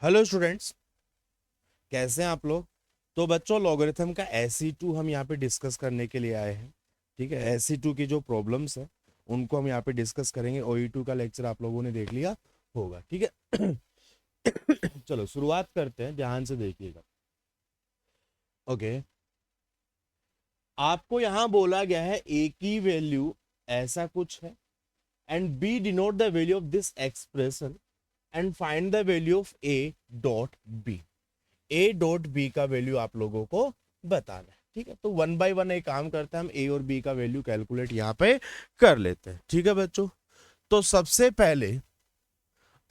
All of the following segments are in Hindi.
हेलो स्टूडेंट्स, कैसे हैं आप लोग। तो बच्चों, लॉगरिथम का SE2 हम यहाँ पे डिस्कस करने के लिए आए हैं। ठीक है, SE2 की जो प्रॉब्लम्स है उनको हम यहाँ पे डिस्कस करेंगे। OE2 का लेक्चर आप लोगों ने देख लिया होगा। ठीक है चलो शुरुआत करते हैं, ध्यान से देखिएगा। ओके, आपको यहाँ बोला गया है A की वैल्यू ऐसा कुछ है and B denote the value of this expression and find the value of A dot B। A dot B का वैल्यू आप लोगों को बताना है। ठीक है, तो वन बाय वन एक काम करते हैं, हम A और B का वैल्यू कैलकुलेट यहाँ पे कर लेते हैं। ठीक है बच्चों, तो सबसे पहले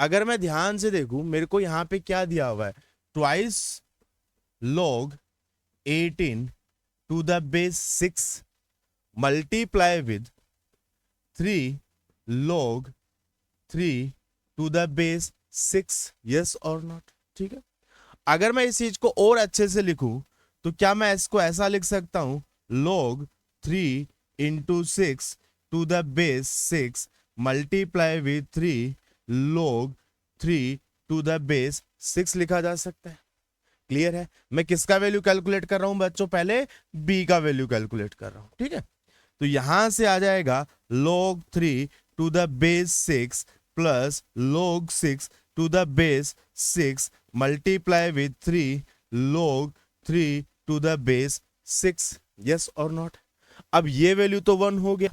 अगर मैं ध्यान से देखूं, मेरे को यहाँ पे क्या दिया हुआ है, twice log 18 to the base 6 multiply with 3 log 3 to the base 6। Yes और नॉट। ठीक है, अगर मैं इस चीज को और अच्छे से लिखूं तो क्या मैं इसको ऐसा लिख सकता हूं, log 3 into 6 to the base 6 multiply with 3 log 3 to the base 6 लिखा जा सकता है। क्लियर है। मैं किसका वैल्यू कैलकुलेट कर रहा हूं बच्चों, पहले b का वैल्यू कैलकुलेट कर रहा हूं। ठीक है, तो यहां से आ जाएगा log 3 to the base 6 plus log 6 to the base 6 multiply with 3 log 3 to the base 6। Yes और नॉट। अब ये वैल्यू तो 1 हो गया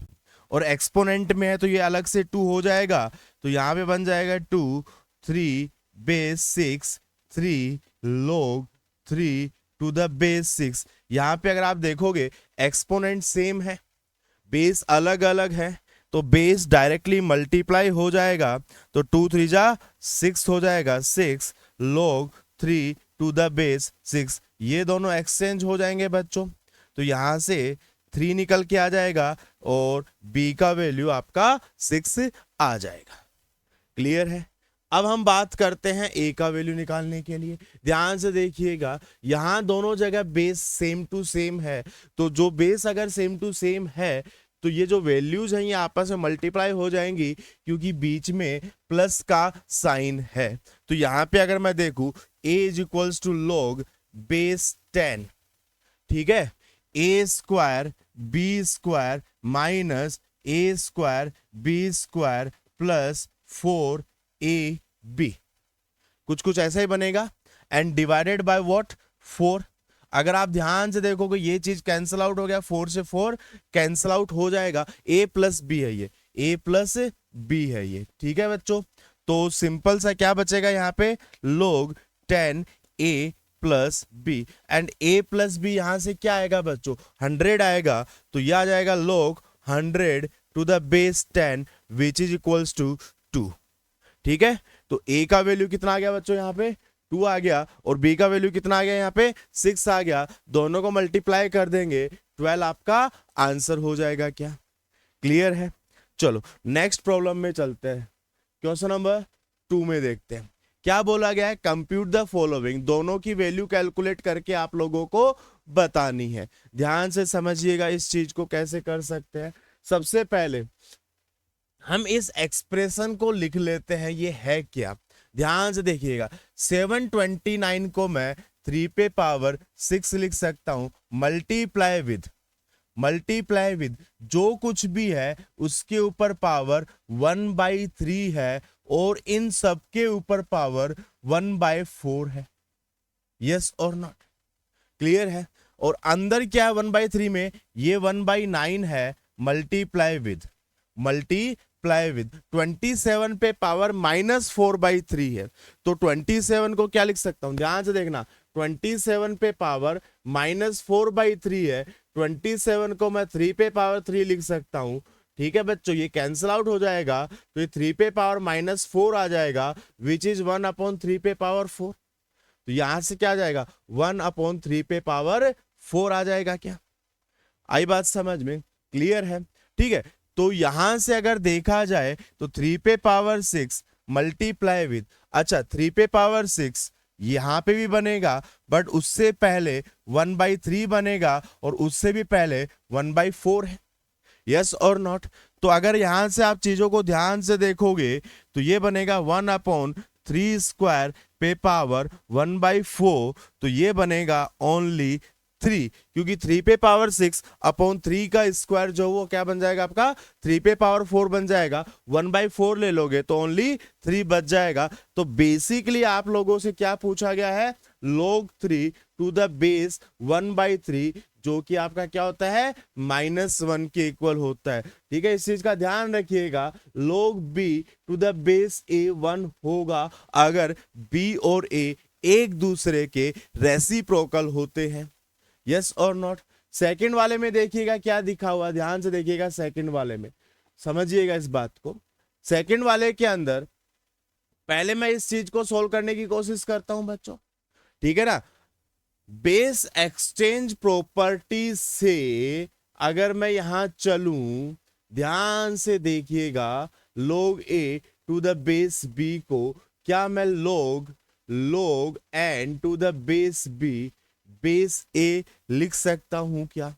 और एक्सपोनेंट में है तो ये अलग से 2 हो जाएगा, तो यहां पे बन जाएगा 2 3 base 6 3 log 3 to the base 6। यहां पे अगर आप देखोगे एक्सपोनेंट सेम है, बेस अलग अलग है, तो बेस डायरेक्टली मल्टीप्लाई हो जाएगा, तो 2 3 जा 6 हो जाएगा, 6 log 3 टू द बेस 6। ये दोनों एक्सचेंज हो जाएंगे बच्चों, तो यहां से 3 निकल के आ जाएगा और b का वैल्यू आपका 6 आ जाएगा। क्लियर है। अब हम बात करते हैं a का वैल्यू निकालने के लिए। ध्यान से देखिएगा, यहां दोनों जगह बेस सेम टू सेम है, तो जो बेस अगर सेम टू सेम है तो ये जो वैल्यूज हैं ये आपस में मल्टीप्लाई हो जाएंगी, क्योंकि बीच में प्लस का साइन है। तो यहां पे अगर मैं देखूं a is equals to log base 10, ठीक है, a square b square minus a square b square plus 4ab, कुछ कुछ ऐसा ही बनेगा, एंड डिवाइडेड बाय व्हाट 4। अगर आप ध्यान से देखोगे ये चीज कैंसल आउट हो गया, 4 से 4 कैंसल आउट हो जाएगा, a प्लस बी है ये, a प्लस बी है ये। ठीक है बच्चों, तो सिंपल सा क्या बचेगा यहाँ पे, log 10 a plus B, and a plus B यहां से क्या आएगा बच्चों, 100 आएगा, तो यह आ जाएगा log 100 to the base 10 which is equals to 2। ठीक है, तो a का वैल्यू कितना आ गया बच्चों, यहाँ पे 2 आ गया, और b का वैल्यू कितना आ गया, यहाँ पे 6 आ गया। दोनों को मल्टीप्लाई कर देंगे, 12 आपका आंसर हो जाएगा। क्या क्लियर है। चलो नेक्स्ट प्रॉब्लम में चलते हैं, क्वेश्चन नंबर 2 में देखते हैं क्या बोला गया है। कंप्यूट द फॉलोइंग, दोनों की वैल्यू कैलकुलेट करके आप लोगों को बतानी है। ध्यान से समझिएगा इस चीज को कैसे कर सकते हैं। सबसे पहले हम इस एक्सप्रेशन को लिख लेते हैं, ये है क्या, ध्यान से देखिएगा। 729 को मैं 3 पे पावर 6 लिख सकता हूं, मल्टीप्लाई विद जो कुछ भी है उसके ऊपर पावर 1/3 है, और इन सब के ऊपर पावर 1/4 है। यस और नॉट। क्लियर है। और अंदर क्या है 1/3 में, ये 1/9 है, मल्टीप्लाई विद 27 पे पावर -4/3 है, तो 27 को क्या लिख सकता हूं, ध्यान से देखना, 27 पे पावर -4/3 है, 27 को मैं 3 पे पावर 3 लिख सकता हूं। ठीक है बच्चों, ये कैंसिल आउट हो जाएगा, तो ये 3 पे पावर -4 आ जाएगा, विच इज 1/3 पे पावर 4। तो यहां से क्या आ जाएगा, 1/3 पे पावर 4 आ जाएगा। क्या आई बात समझ में, क्लियर है। ठीक है, तो यहां से अगर देखा जाए तो 3 पे पावर 6 मल्टीप्लाई विद, अच्छा 3 पे पावर 6 यहां पे भी बनेगा, बट उससे पहले 1/3 बनेगा, और उससे भी पहले 1/4 है। यस और नॉट। तो अगर यहां से आप चीजों को ध्यान से देखोगे तो ये बनेगा 1/3 स्क्वायर पे पावर 1/4, तो ये बनेगा ओनली 3, क्योंकि 3 पे पावर 6 अपॉन 3 का स्क्वायर जो वो क्या बन जाएगा आपका 3 पे पावर 4 बन जाएगा। 1/4 ले लोगे तो ओनली 3 बच जाएगा। तो बेसिकली आप लोगों से क्या पूछा गया है, log 3 टू द बेस 1/3, जो कि आपका क्या होता है -1 के इक्वल होता है। ठीक है, इस चीज का ध्यान रखिएगा। log b to the base a 1 होगा अगर b और a एक दूसरे के रेसिप्रोकल होते हैं। यस और नॉट। सेकंड वाले में देखिएगा क्या दिखा हुआ, ध्यान से देखिएगा सेकंड वाले में, समझिएगा इस बात को। सेकंड वाले के अंदर पहले मैं इस चीज को सोल्व करने की कोशिश करता हूं बच्चों, ठीक है ना। बेस एक्सचेंज प्रॉपर्टी से अगर मैं यहां चलूं, ध्यान से देखिएगा, log a to the base b को क्या मैं log n to the base b base a लिख सकता हूं क्या?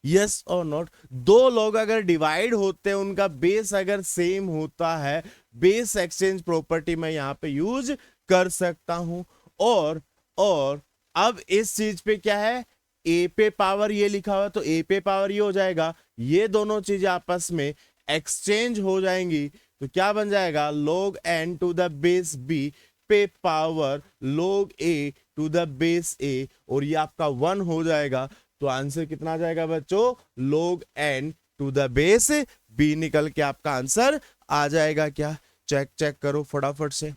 यस और नॉट। दो लोग अगर डिवाइड होते हैं, उनका बेस अगर सेम होता है, बेस एक्सचेंज प्रॉपर्टी मैं यहां पे यूज कर सकता हूं। और अब इस चीज पे क्या है, a पे पावर ये लिखा हुआ, तो a पे पावर ये हो जाएगा, ये दोनों चीजें आपस में एक्सचेंज हो जाएंगी, तो क्या बन जाएगा log n to the base b पे power log a to the base a, और ये आपका 1 हो जाएगा। तो आंसर कितना आ जाएगा बच्चों, log n to the base b निकल के आपका आंसर आ जाएगा क्या? चेक करो फटाफट से।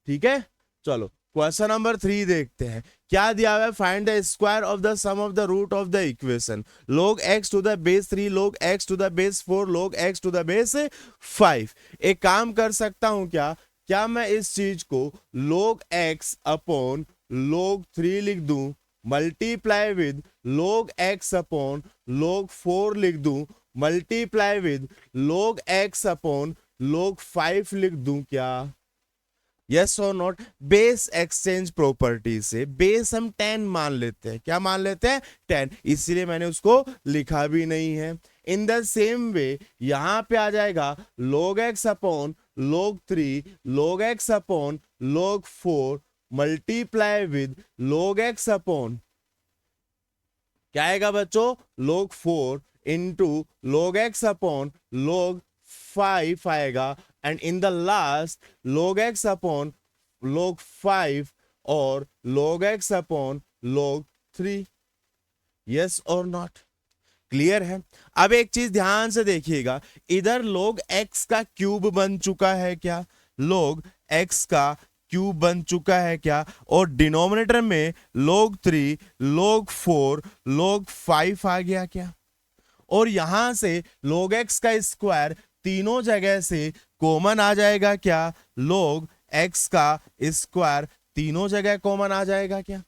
ठीक है, चलो क्वेश्चन नंबर 3 देखते हैं क्या दिया हुआ है। Find the square of the sum of the root of the equation log x to the base 3 log x to the base 4 log x to the base 5। एक काम कर सकता हूं क्या मैं इस चीज को log x अपॉन log 3 लिख दूं, multiply with log x upon log 4 लिख दूं, multiply with log x upon log 5 लिख दूं क्या? यस और नॉट। बेस एक्सचेंज प्रॉपर्टी से बेस हम 10 मान लेते हैं, क्या मान लेते हैं 10, इसीलिए मैंने उसको लिखा भी नहीं है। इन द सेम वे यहां पे आ जाएगा log x upon log 3 log x upon log 4 multiply with log x upon क्या आएगा बच्चों log 4 into log x upon log 5 आएगा, and in the last log x upon log 5 और log x upon log 3। Yes और नॉट, क्लियर है। अब एक चीज ध्यान से देखिएगा, इधर log x का क्यूब बन चुका है क्या, log x का क्यूब बन चुका है क्या, और डिनोमिनेटर में log 3 log 4 log 5 आ गया क्या, और यहां से log x का स्क्वायर तीनों जगह से कॉमन आ जाएगा क्या, log x का स्क्वायर तीनों जगह कॉमन आ जाएगा क्या।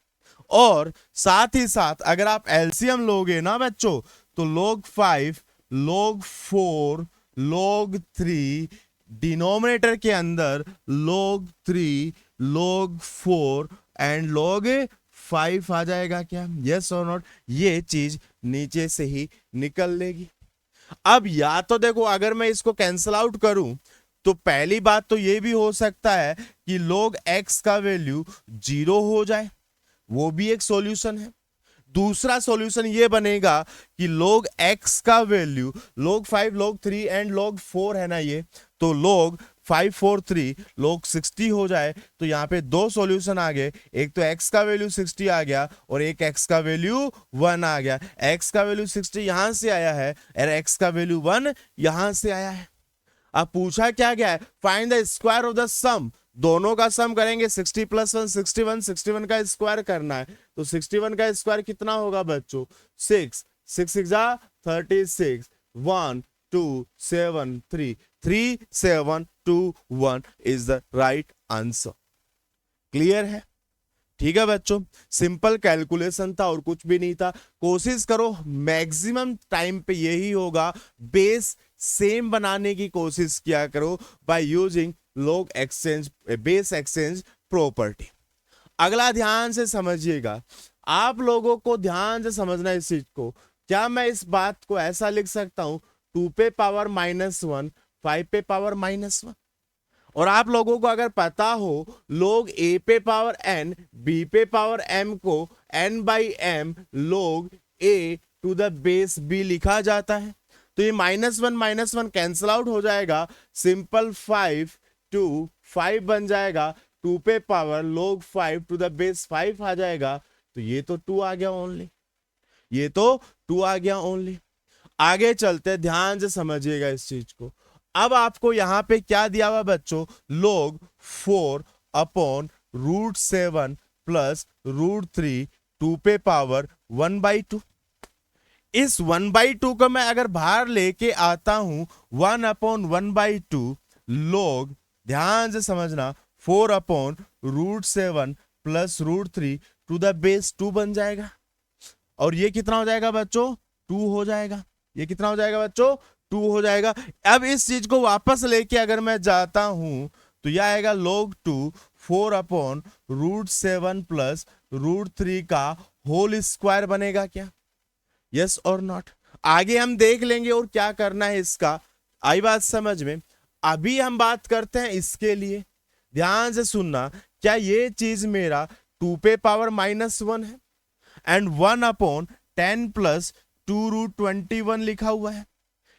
और साथ ही साथ अगर आप एलसीएम लोगे ना बच्चों, तो log 5 log 4 log 3 डिनोमिनेटर के अंदर log 3 log 4 एंड log 5 आ जाएगा क्या? यस और नॉट, ये चीज नीचे से ही निकल लेगी। अब या तो देखो, अगर मैं इसको कैंसल आउट करूं तो पहली बात तो ये भी हो सकता है कि log x का वैल्यू 0 हो जाए, वो भी एक सॉल्यूशन है। दूसरा सॉल्यूशन ये बनेगा कि log x का value log 5 log 3 and log 4 है ना ये, तो log 5 4 3 log 60 हो जाए। तो यहाँ पे दो सॉल्यूशन आ गए, एक तो x का वैल्यू 60 आ गया और एक x का वैल्यू 1 आ गया। x का वैल्यू 60 यहां से आया है और x का वैल्यू 1 यहां से आया है। अब पूछा क्या गया है, find the square of the sum, दोनों का सम करेंगे 60 प्लस 1 61, 61 का स्क्वायर करना है, तो 61 का स्क्वायर कितना होगा बच्चों 6 6 6 36 1 2 7 3 3 7 2 1 is the right answer. Clear है? ठीक है बच्चों, सिंपल कैलकुलेशन था और कुछ भी नहीं था। कोशिश करो मैक्सिमम टाइम पे यही होगा, बेस सेम बनाने की कोशिश किया करो by using log exchange base exchange property. अगला ध्यान से समझिएगा, आप लोगों को ध्यान से समझना इस चीज को। क्या मैं इस बात को ऐसा लिख सकता हूं 2 पे पावर -1 5 पे पावर -1, और आप लोगों को अगर पता हो log a पे पावर n b पे पावर m को n by m log a to the base b लिखा जाता है, तो ये -1 कैंसल आउट हो जाएगा, सिंपल 5 टू 5 बन जाएगा, 2 पे power log 5 to the base 5 आ जाएगा, तो ये तो 2 आ गया ओनली, ये तो 2 आ गया ओनली। आगे चलते, ध्यान से समझिएगा इस चीज को। अब आपको यहां पे क्या दिया हुआ बच्चों, log 4 अपॉन √7 प्लस √3 2 पे पावर 1/2। इस 1/2 को मैं अगर बाहर लेके आता हूं 1 अपॉन 1/2 log, ध्यान से समझना, 4 upon √7 plus √3 to the base 2 बन जाएगा। और ये कितना हो जाएगा बच्चों, 2 हो जाएगा। ये कितना हो जाएगा बच्चों, 2 हो जाएगा। अब इस चीज को वापस लेके अगर मैं जाता हूं तो यह आएगा log 2 4 अपॉन √7 प्लस √3 का होल स्क्वायर बनेगा क्या, यस और नॉट। आगे हम देख लेंगे और क्या करना है इसका, आई बात समझ में। अभी हम बात करते हैं इसके लिए, ध्यान से सुनना, क्या ये चीज मेरा 2 पे पावर -1 है एंड 1 अपॉन 10 प्लस 2√21 लिखा हुआ है,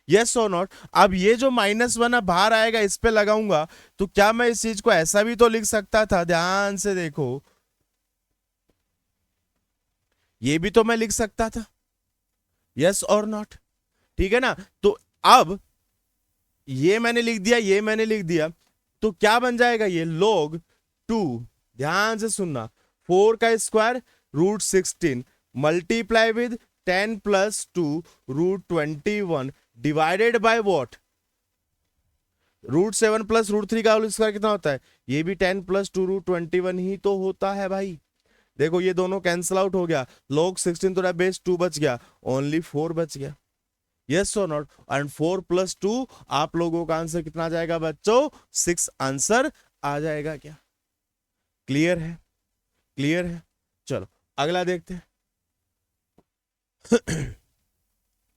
यस और नॉट। अब ये जो -1 अब बाहर आएगा इस पे लगाऊंगा, तो क्या मैं इस चीज को ऐसा भी तो लिख सकता था, ध्यान से देखो, ये भी तो मैं लिख सकता था, यस और नॉट, ठीक है ना। तो अब ये मैंने लिख दिया, ये मैंने लिख दिया, तो क्या बन जाएगा ये log 2, ध्यान से सुनना, 4 का square √16 multiply with 10 plus 2 √21 divided by what, √7 plus √3 का होल स्क्वायर कितना होता है, ये भी 10 प्लस 2 √21 ही तो होता है भाई। देखो ये दोनों कैंसिल आउट हो गया, log 16 तो बेस 2 बच गया, ओनली 4 बच गया, यस और नॉट। एंड 4 प्लस 2 आप लोगों का आंसर कितना आ जाएगा बच्चों, 6 आंसर आ जाएगा क्या, क्लियर है, क्लियर है। चलो अगला देखते हैं।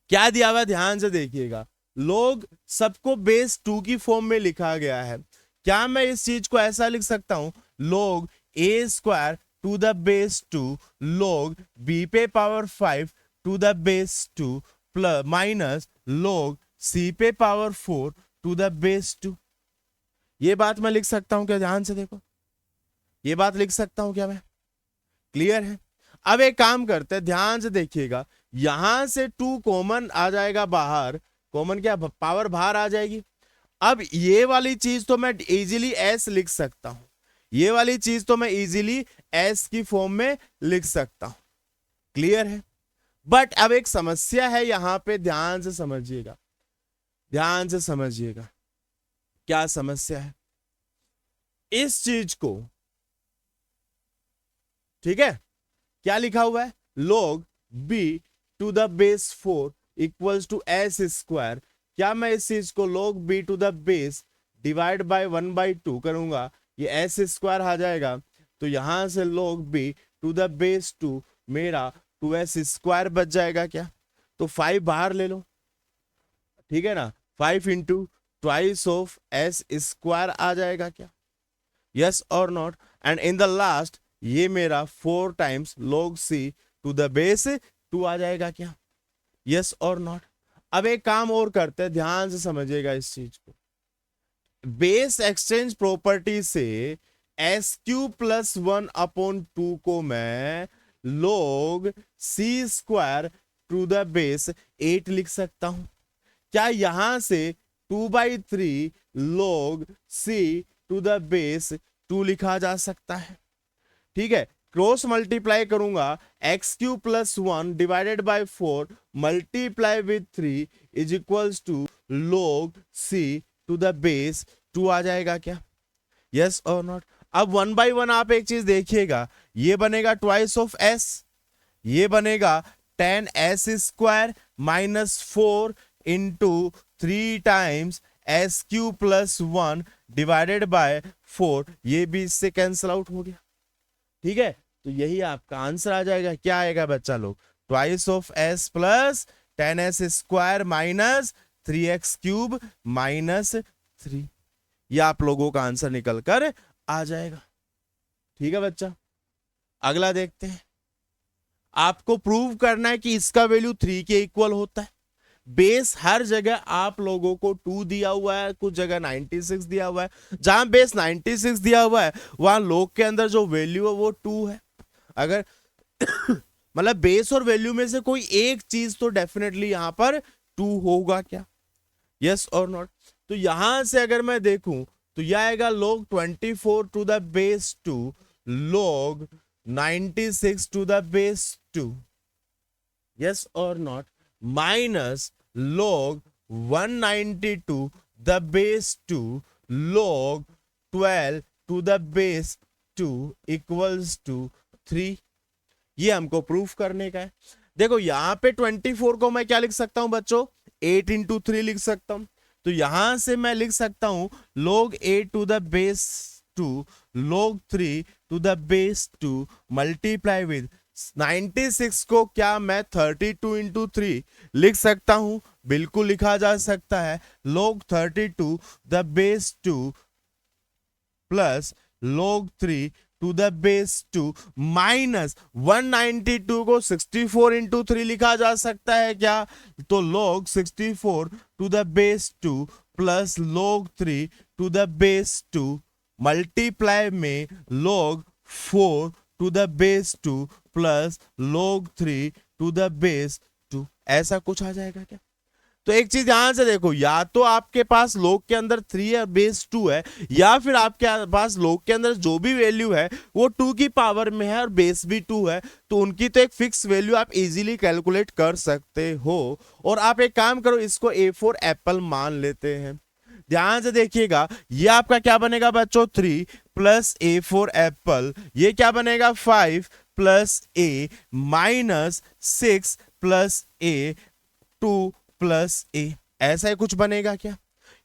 क्या दिया हुआ, ध्यान से देखिएगा, log सबको बेस 2 की फॉर्म में लिखा गया है। क्या मैं इस चीज को ऐसा लिख सकता हूं, log a square to the base 2 log b पे power 5 to the base 2 plus minus log c पे पावर 4 टू द बेस 2, ये बात मैं लिख सकता हूं क्या, ध्यान से देखो, ये बात लिख सकता हूं क्या मैं, क्लियर है। अब एक काम करते हैं, ध्यान से देखिएगा, यहां से 2 कॉमन आ जाएगा बाहर, कॉमन क्या, पावर बाहर आ जाएगी। अब ये वाली चीज तो मैं इजीली एस लिख सकता हूं, ये वाली चीज तो मैं इजीली एस की फॉर्म में लिख सकता हूं, क्लियर है। बट अब एक समस्या है यहां पे, ध्यान से समझिएगा, ध्यान से समझिएगा, क्या समस्या है, इस चीज को, ठीक है, क्या लिखा हुआ है, log b to the base 4 equals to S square. क्या मैं इस चीज को log b to the base divide by 1/2 करूंगा, ये एस स्क्वायर आ जाएगा, तो यहां से log b to the base 2 मेरा 2s स्क्वायर बच जाएगा क्या, तो 5 बाहर ले लो, ठीक है ना, 5 into twice of S square आ जाएगा क्या, यस और not. And in the last ये मेरा 4 times log c to the base 2 आ जाएगा क्या, यस और नॉट। अब एक काम और करते हैं, ध्यान से समझिएगा इस चीज को, बेस एक्सचेंज प्रॉपर्टी से SQ प्लस 1 अपॉन 2 को मैं log c square to the base 8 लिख सकता हूं। क्या यहां से 2/3 log c to the base 2 लिखा जा सकता है, ठीक है। क्रॉस मल्टीप्लाई करूंगा, x³ plus 1 divided by 4 multiply with 3 is equals to log c to the base 2 आ जाएगा क्या, यस और नॉट। अब 1/1 आप एक चीज देखिएगा, ये बनेगा ट्वाइस ऑफ s, ये बनेगा 10s square minus 4 into 3 times SQ plus 1 divided by 4, ये भी इससे कैंसिल आउट हो गया, ठीक है। तो यही आपका आंसर आ जाएगा, क्या आएगा बच्चा लोग, twice of s plus 10s square minus 3x³ minus 3, ये आप लोगों का आंसर निकल कर आ जाएगा। ठीक है बच्चा, अगला देखते हैं। आपको प्रूव करना है कि इसका वैल्यू 3 के इक्वल होता है। बेस हर जगह आप लोगों को 2 दिया हुआ है, कुछ जगह 96 दिया हुआ है। जहां बेस 96 दिया हुआ है वहां लॉग के अंदर जो वैल्यू है वो 2 है। अगर मतलब बेस और वैल्यू में से कोई एक चीज तो डेफिनेटली यहां पर 2 होगा क्या, यस और नॉट। तो यहां से अगर मैं देखूं तो यह आएगा log 24 to the base 2 log 96 to the base 2, yes और not, minus log 192 the base 2 log 12 to the base 2 equals to 3। ये हमको प्रूफ करने का है। देखो यहां पे 24 को मैं क्या लिख सकता हूं बच्चों, 8 इंटू 3 लिख सकता हूं। तो यहां से मैं लिख सकता हूं log 8 to the base 2 log 3 to the base 2 multiply with 96 को क्या मैं 32 इंटू 3 लिख सकता हूं, बिल्कुल लिखा जा सकता है। log 32 the base 2 plus log 3 to the base 2 minus 192 को 64 इंटू 3 लिखा जा सकता है क्या, तो log 64 to the base 2 plus log 3 to the base 2 multiply में log 4 to the base 2 plus log 3 to the base 2, ऐसा कुछ आ जाएगा क्या। तो एक चीज यहां से देखो, या तो आपके पास log के अंदर 3 है बेस 2 है, या फिर आपके पास log के अंदर जो भी वैल्यू है वो 2 की पावर में है और बेस भी 2 है, तो उनकी तो एक फिक्स वैल्यू आप इजीली कैलकुलेट कर सकते हो। और आप एक काम करो, इसको A4 एप्पल मान लेते हैं। ध्यान से देखिएगा, ये आपका क्या बनेगा बच्चों, 3 प्लस A4 एप्पल, ये क्या बनेगा 5 plus A minus 6 plus A 2 plus A, ऐसा ही कुछ बनेगा क्या।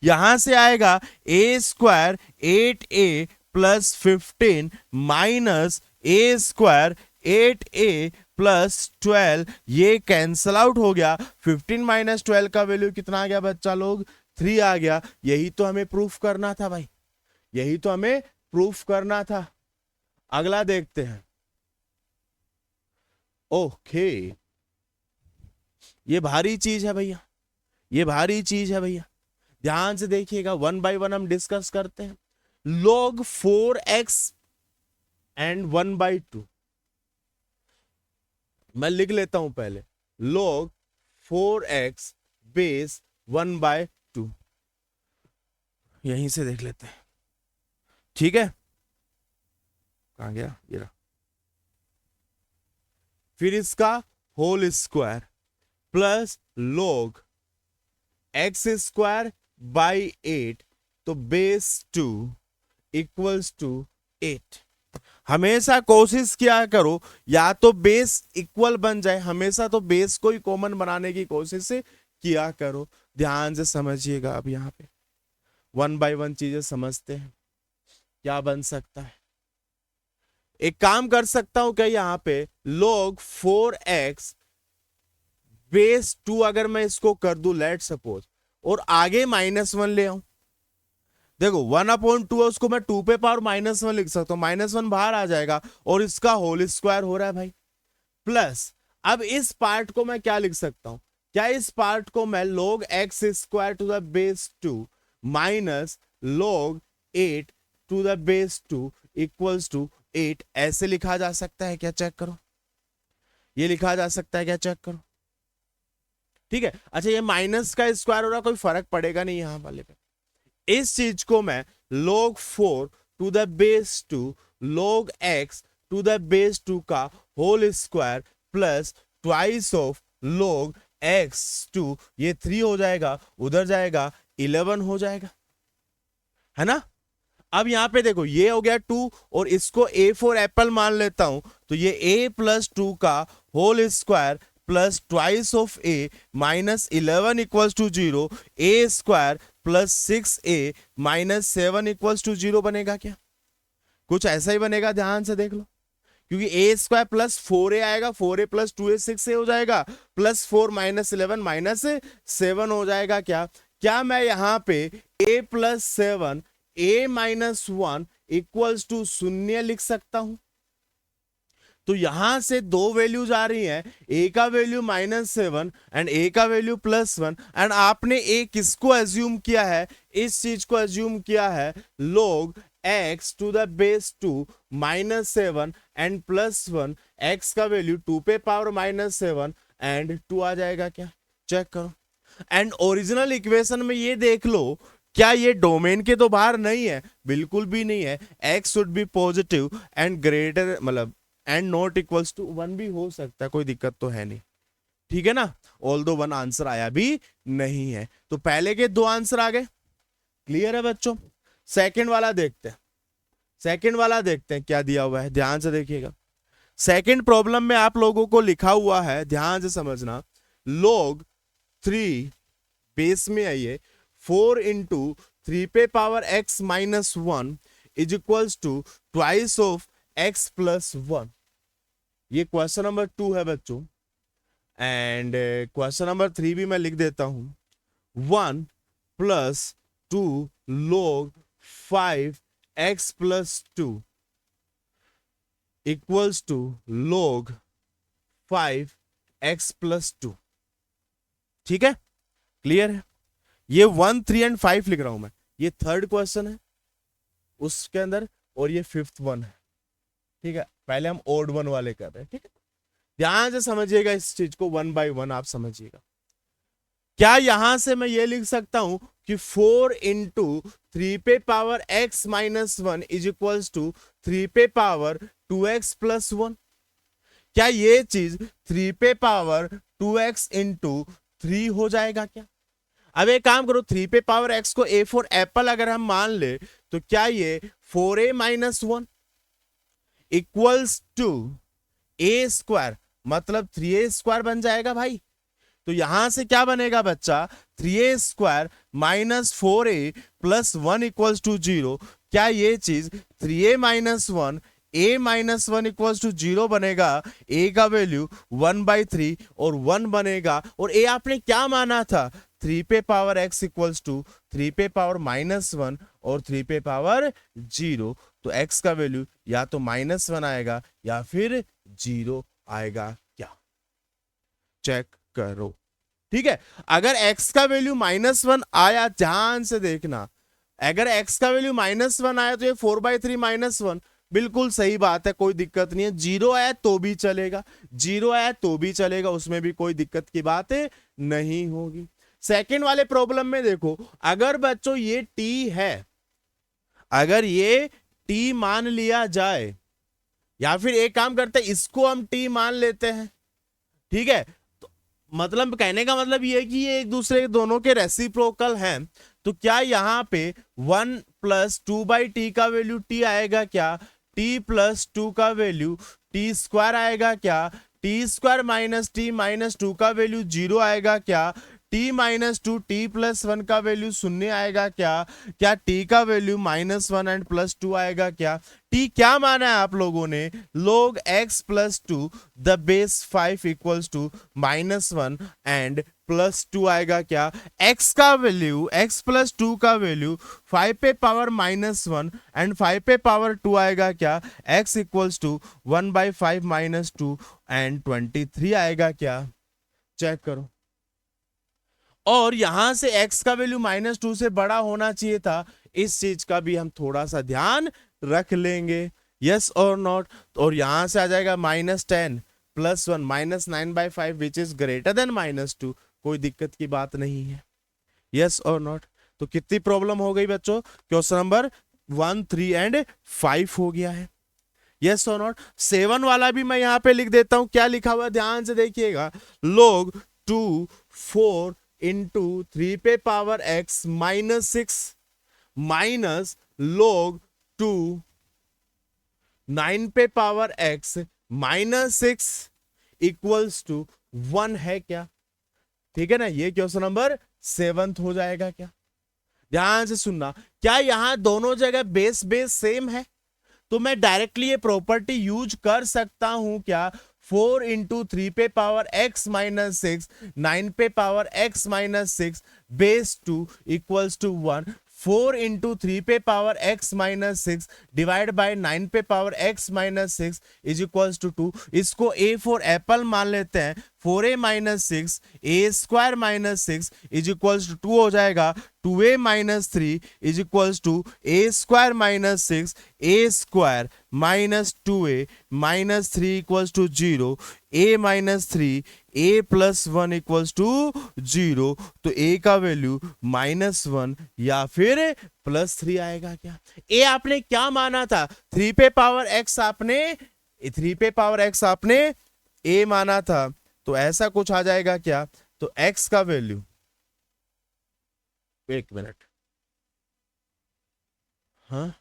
यहां से आएगा A square 8A plus 15 minus A square 8A plus 12, ये कैंसल आउट हो गया। 15 माइनस 12 का वैल्यू कितना आ गया बच्चा लोग, 3 आ गया। यही तो हमें प्रूफ करना था भाई, यही तो हमें प्रूफ करना था। अगला देखते हैं। ओके, ये भारी चीज है भैया, ये भारी चीज है भैया, ध्यान से देखिएगा। 1 बाय 1 हम डिस्कस करते हैं। log 4x एंड 1 बाय 2, मैं लिख लेता हूं पहले, log 4x बेस 1 बाय 2, यहीं से देख लेते हैं। ठीक है, कहां गया ये रहा। फिर इसका whole square plus log x square by 8, तो बेस 2 इक्वल्स टू 8। हमेशा कोशिश किया करो या तो बेस इक्वल बन जाए, हमेशा तो बेस को ही कॉमन बनाने की कोशिश किया करो। ध्यान से समझिएगा, अब यहाँ पे 1 बाय 1 चीजें समझते हैं। क्या बन सकता है, एक काम कर सकता हूं क्या, यहाँ पे log 4x बेस 2 अगर मैं इसको कर दूं लेट सपोज, और आगे -1 ले आऊं, देखो 1/2 है, उसको मैं 2 पे पावर -1 लिख सकता हूं, -1 बाहर आ जाएगा और इसका होल स्क्वायर हो रहा है भाई। प्लस अब इस पार्ट को मैं क्या लिख सकता हूं, क्या इस पार्ट को मैं log x square to the base 2 minus log 8 to the base 2 equals to 8, ऐसे लिखा जा सकता है क्या, चेक करो। ये लिखा जा सकता है क्या, चेक करो। ठीक है, अच्छा ये माइनस का स्क्वायर हो रहा, कोई फर्क पड़ेगा नहीं यहां वाले पे। इस चीज को मैं log 4 to the base 2 log x to the base 2 का whole square plus twice of log x 2, ये 3 हो जाएगा, उधर जाएगा 11 हो जाएगा, है ना। अब यहां पे देखो ये हो गया 2 और इसको A4 एप्पल मान लेता हूं, तो ये a प्लस 2 का whole square plus twice of a minus 11 equals to 0, a square plus 6a minus 7 equals to 0 बनेगा क्या, कुछ ऐसा ही बनेगा। ध्यान से देख लो, क्योंकि a स्क्वायर प्लस 4a आएगा, 4a प्लस 2a 6a हो जाएगा, प्लस 4 माइनस 11 माइनस 7 हो जाएगा क्या। क्या मैं यहाँ पे a plus 7 a minus 1 equals to 0 लिख सकता हूं। तो यहां से दो वैल्यूज आ रही हैं, a का वैल्यू -7 एंड a का वैल्यू +1, एंड आपने a किसको एज्यूम किया है, इस चीज को एज्यूम किया है log x to the base 2 -7 and +1, x का वैल्यू 2 पे पावर -7 एंड 2 आ जाएगा क्या, चेक करो। एंड ओरिजिनल इक्वेशन में ये देख लो, क्या ये डोमेन के तो बाहर नहीं है, बिल्कुल भी नहीं है, x should B positive and greater मतलब एंड नॉट इक्वल्स टू 1 भी हो सकता है, कोई दिक्कत तो है नहीं, ठीक है ना। ऑल्दो 1 आंसर आया भी नहीं है, तो पहले के दो आंसर आ गए, क्लियर है बच्चों। सेकंड वाला देखते हैं, सेकंड वाला देखते हैं क्या दिया हुआ है, ध्यान से देखिएगा। सेकंड प्रॉब्लम में आप लोगों को लिखा हुआ है, ध्यान से समझना, log 3 बेस में आइए 4 इंटू 3 पे power x minus 1 is equals to twice of x plus 1। ये क्वेश्चन नंबर 2 है बच्चों, एंड क्वेश्चन नंबर 3 भी मैं लिख देता हूं, 1 plus 2 log 5x plus 2 equals to log 5x plus 2, ठीक है, क्लियर है। ये 1, 3 एंड 5 लिख रहा हूं मैं, ये थर्ड क्वेश्चन है उसके अंदर, और ये फिफ्थ वन है, ठीक है। पहले हम ओड वन वाले कर रहे हैं, ठीक है, ध्यान से समझिएगा इस चीज को, 1 बाय 1 आप समझिएगा। क्या यहां से मैं ये लिख सकता हूं कि 4 इंटू 3 पे power x minus 1 is equals to 3 पे पावर 2x प्लस 1। क्या ये चीज 3 पे पावर 2x इंटू 3 हो जाएगा क्या? अब एक काम करो, 3 पे पावर x को a फॉर एप्पल अगर हम मान ले, तो क्या ये 4a minus 1 equals to a square, मतलब 3a स्क्वायर बन जाएगा भाई। तो यहां से क्या बनेगा बच्चा, 3a square minus 4a plus 1 equals to 0। क्या ये चीज 3a minus 1 a minus 1 equals to 0 बनेगा, a का वैल्यू 1/3 और 1 बनेगा, और a आपने क्या माना था, 3 पे पावर x इक्वल्स टू 3 पे पावर -1 और 3 पे पावर 0। तो x का वैल्यू या तो -1 आएगा या फिर 0 आएगा क्या, चेक करो, ठीक है। अगर x का वैल्यू -1 आया, ध्यान से देखना, अगर x का वैल्यू -1 आया तो ये 4/3 -1, बिल्कुल सही बात है, कोई दिक्कत नहीं है। 0 आया तो भी चलेगा, 0 आया तो भी चलेगा, उसमें भी कोई दिक्कत की बात नहीं होगी। सेकंड वाले प्रॉब्लम में देखो, अगर बच्चों ये t है, अगर ये t मान लिया जाए, या फिर एक काम करते हैं, इसको हम t मान लेते हैं, ठीक है। तो मतलब कहने का मतलब ये है कि ये एक दूसरे दोनों के रेसिप्रोकल हैं। तो क्या यहाँ पे 1 प्लस 2/t का वैल्यू t आएगा क्या, t प्लस 2 का वैल्यू t स्क्वायर आएगा क्या, t square minus t minus 2 का वैल्यू 0 आएगा क्या, t माइनस 2 t प्लस 1 का वैल्यू 0 आएगा क्या, क्या t का वैल्यू -1 एंड +2 आएगा क्या। t क्या माना है आप लोगों ने, log x plus 2 the base 5 equals to -1 and +2 आएगा क्या। x का वैल्यू, x प्लस 2 का वैल्यू 5 पे पावर -1 एंड 5 पे पावर 2 आएगा क्या, x इक्वल्स टू 1/5 - 2 एंड 23 आएगा क्या, चेक करो। और यहां से x का वैल्यू -2 से बड़ा होना चाहिए था, इस चीज का भी हम थोड़ा सा ध्यान रख लेंगे, यस और नॉट। और यहां से आ जाएगा -10 + 1 -9/5 विच इज ग्रेटर देन -2, कोई दिक्कत की बात नहीं है, यस और नॉट। तो कितनी प्रॉब्लम हो गई बच्चों, क्वेश्चन नंबर 1, 3 एंड 5 हो गया है, यस और नॉट। 7 वाला भी मैं यहां पे लिख देता हूं, क्या लिखा हुआ है ध्यान से देखिएगा, log 2 4 इंटू 3 पे पावर x -6 माइनस log 2 9 पे पावर x -6 इक्वल्स टू 1 है क्या, ठीक है ना। ये क्वेश्चन नंबर 7 हो जाएगा क्या, ध्यान से सुनना। क्या यहां दोनों जगह बेस सेम है, तो मैं डायरेक्टली ये प्रॉपर्टी यूज कर सकता हूं क्या, 4 इंटू 3 पे पावर x -6 9 पे power x -6 base 2 equals to 1। 4 into 3 पे power x minus 6 divide by 9 पे power x minus 6 is equals to 2। इसको a फॉर एप्पल मान लेते हैं। 4a minus 6 a square minus 6 is equals to 2 हो जाएगा। 2a minus 3 is equals to a square minus 6 a square minus 2a minus 3 equals to 0। a minus 3 a plus 1 equals to 0। तो a का वैल्यू -1 या फिर +3 आएगा। क्या a आपने क्या माना था? 3 पे पावर x आपने 3 पे पावर x आपने a माना था, तो ऐसा कुछ आ जाएगा क्या? तो x का वैल्यू, एक मिनट, हाँ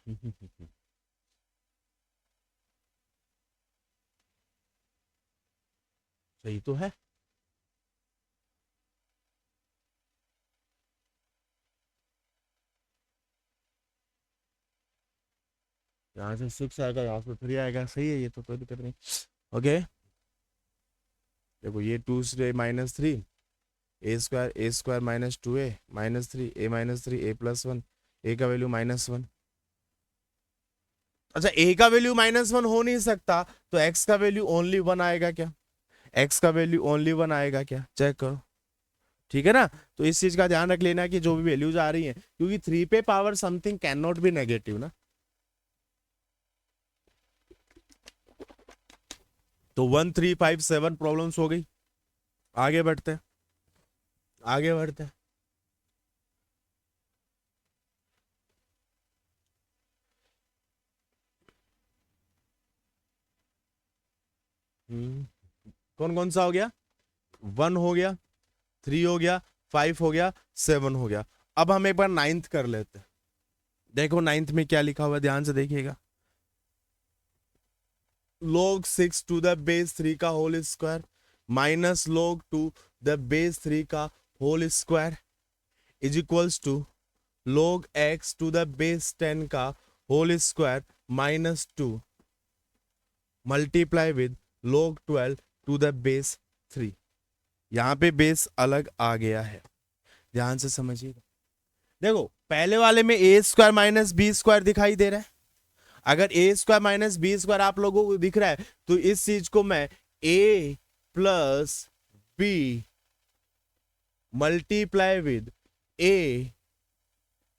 सही तो है। यहाँ से 6 आएगा, यहाँ से 3 आएगा, सही है, ये तो कोई दिक्कत नहीं। ओके देखो, ये 2 से -3 a square minus 2a minus 3 a minus 3 a plus 1 a का वैल्यू -1। अच्छा, a का वैल्यू -1 हो नहीं सकता, तो x का वैल्यू ओनली 1 आएगा क्या? x का वैल्यू ओनली 1 आएगा क्या? चेक करो, ठीक है ना। तो इस चीज का ध्यान रख लेना कि जो भी वैल्यूज आ रही हैं, क्योंकि 3 पे power something can not be negative ना। तो 1 3 5 7 प्रॉब्लम्स हो गई। आगे बढ़ते हैं, आगे बढ़ते हैं। कौन कौन सा हो गया? 1 हो गया, 3 हो गया, 5 हो गया, 7 हो गया। अब हम एक बार 9th कर लेते हैं। देखो 9th में क्या लिखा हुआ है, ध्यान से देखिएगा। log 6 टू द बेस 3 का whole square minus log 2 the base 3 का whole square is equals to log x to the base 10 का whole square -2 multiply with log 12 to the base 3। यहां पे बेस अलग आ गया है, ध्यान से समझिएगा। देखो पहले वाले में ए स्क्वायर माइनस बी स्क्वायर दिखाई दे रहा है। अगर ए स्क्वायर माइनस बी स्क्वायर आप लोगों को दिख रहा है, तो इस चीज को मैं a plus b multiply with a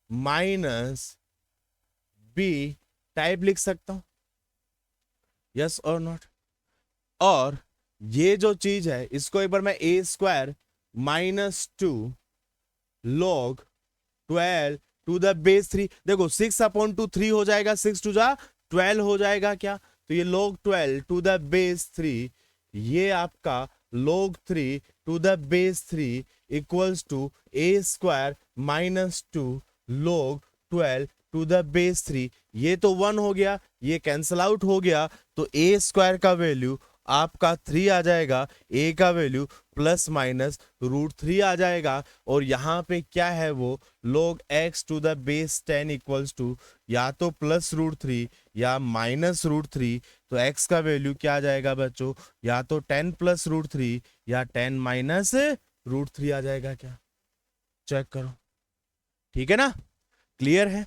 minus b type लिख सकता हूं, यस और नॉट। और ये जो चीज है, इसको एक बार मैं a square -2 log 12 to the base 3, देखो 6/2 3 हो जाएगा, 6 टू जा 12 हो जाएगा क्या? तो ये log 12 टू द बेस 3, ये आपका log 3 to the base 3 equals to a square -2 log 12 to the base 3। ये तो 1 हो गया, ये कैंसल आउट हो गया, तो ए स्क्वायर का वैल्यू आपका 3 आ जाएगा, ए का वैल्यू ±√3 आ जाएगा। और यहाँ पे क्या है वो log x to the base 10 equals to या तो +√3 या -√3। तो x का वैल्यू क्या आ जाएगा बच्चों? या तो 10 +√3 या 10 -√3 आ जाएगा क्या? चेक करो, ठीक है ना, क्लियर है?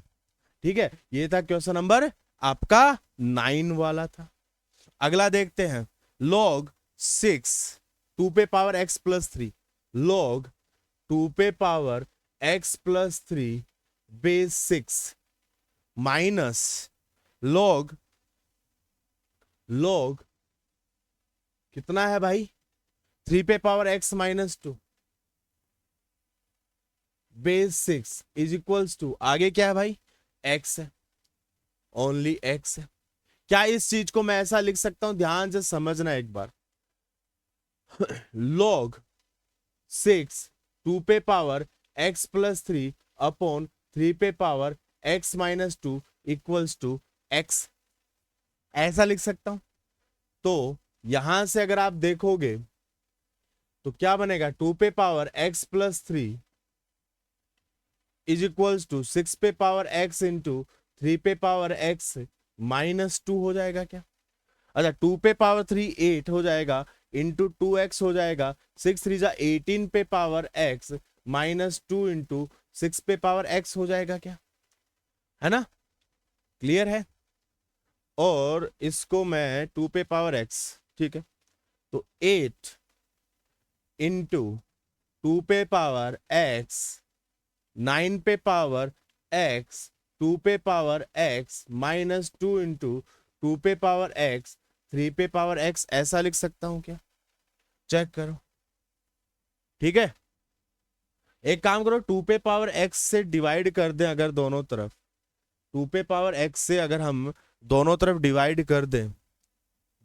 ठीक है, ये था क्वेश्चन नंबर आपका 9 वाला था। अगला देखते हैं, log 6 2 पे पावर x प्लस 3 log 2 पे power x plus 3 base 6 minus log कितना है भाई? 3 पे power x -2 base 6 is equals to, आगे क्या है भाई? x है, ओनली x है। क्या इस चीज को मैं ऐसा लिख सकता हूं? ध्यान से समझना एक बार। log 6 2 पे पावर x प्लस 3 अपॉन 3 पे power x -2 equals to x, ऐसा लिख सकता हूं। तो यहां से अगर आप देखोगे तो क्या बनेगा? 2 पे power x plus 3 is equals to 6 पे पावर x इंटू 3 पे पावर x -2 हो जाएगा क्या? अच्छा, 2 पे पावर 3 8 हो जाएगा, इंटू 2x हो जाएगा, 6 3 जा 18 पे पावर x -2 इंटू 6 पे पावर x हो जाएगा क्या, है ना, क्लियर है। और इसको मैं 2 पे पावर x, ठीक है, तो 8 इंटू 2 पे पावर x, 9 पे पावर x, 2 पे पावर x माइनस 2 इंटू 2 पे पावर x, 3 पे पावर x, ऐसा लिख सकता हूं क्या, चेक करो, ठीक है। एक काम करो, 2 पे पावर x से डिवाइड कर दें अगर दोनों तरफ, 2 पे पावर x से अगर हम दोनों तरफ डिवाइड कर दें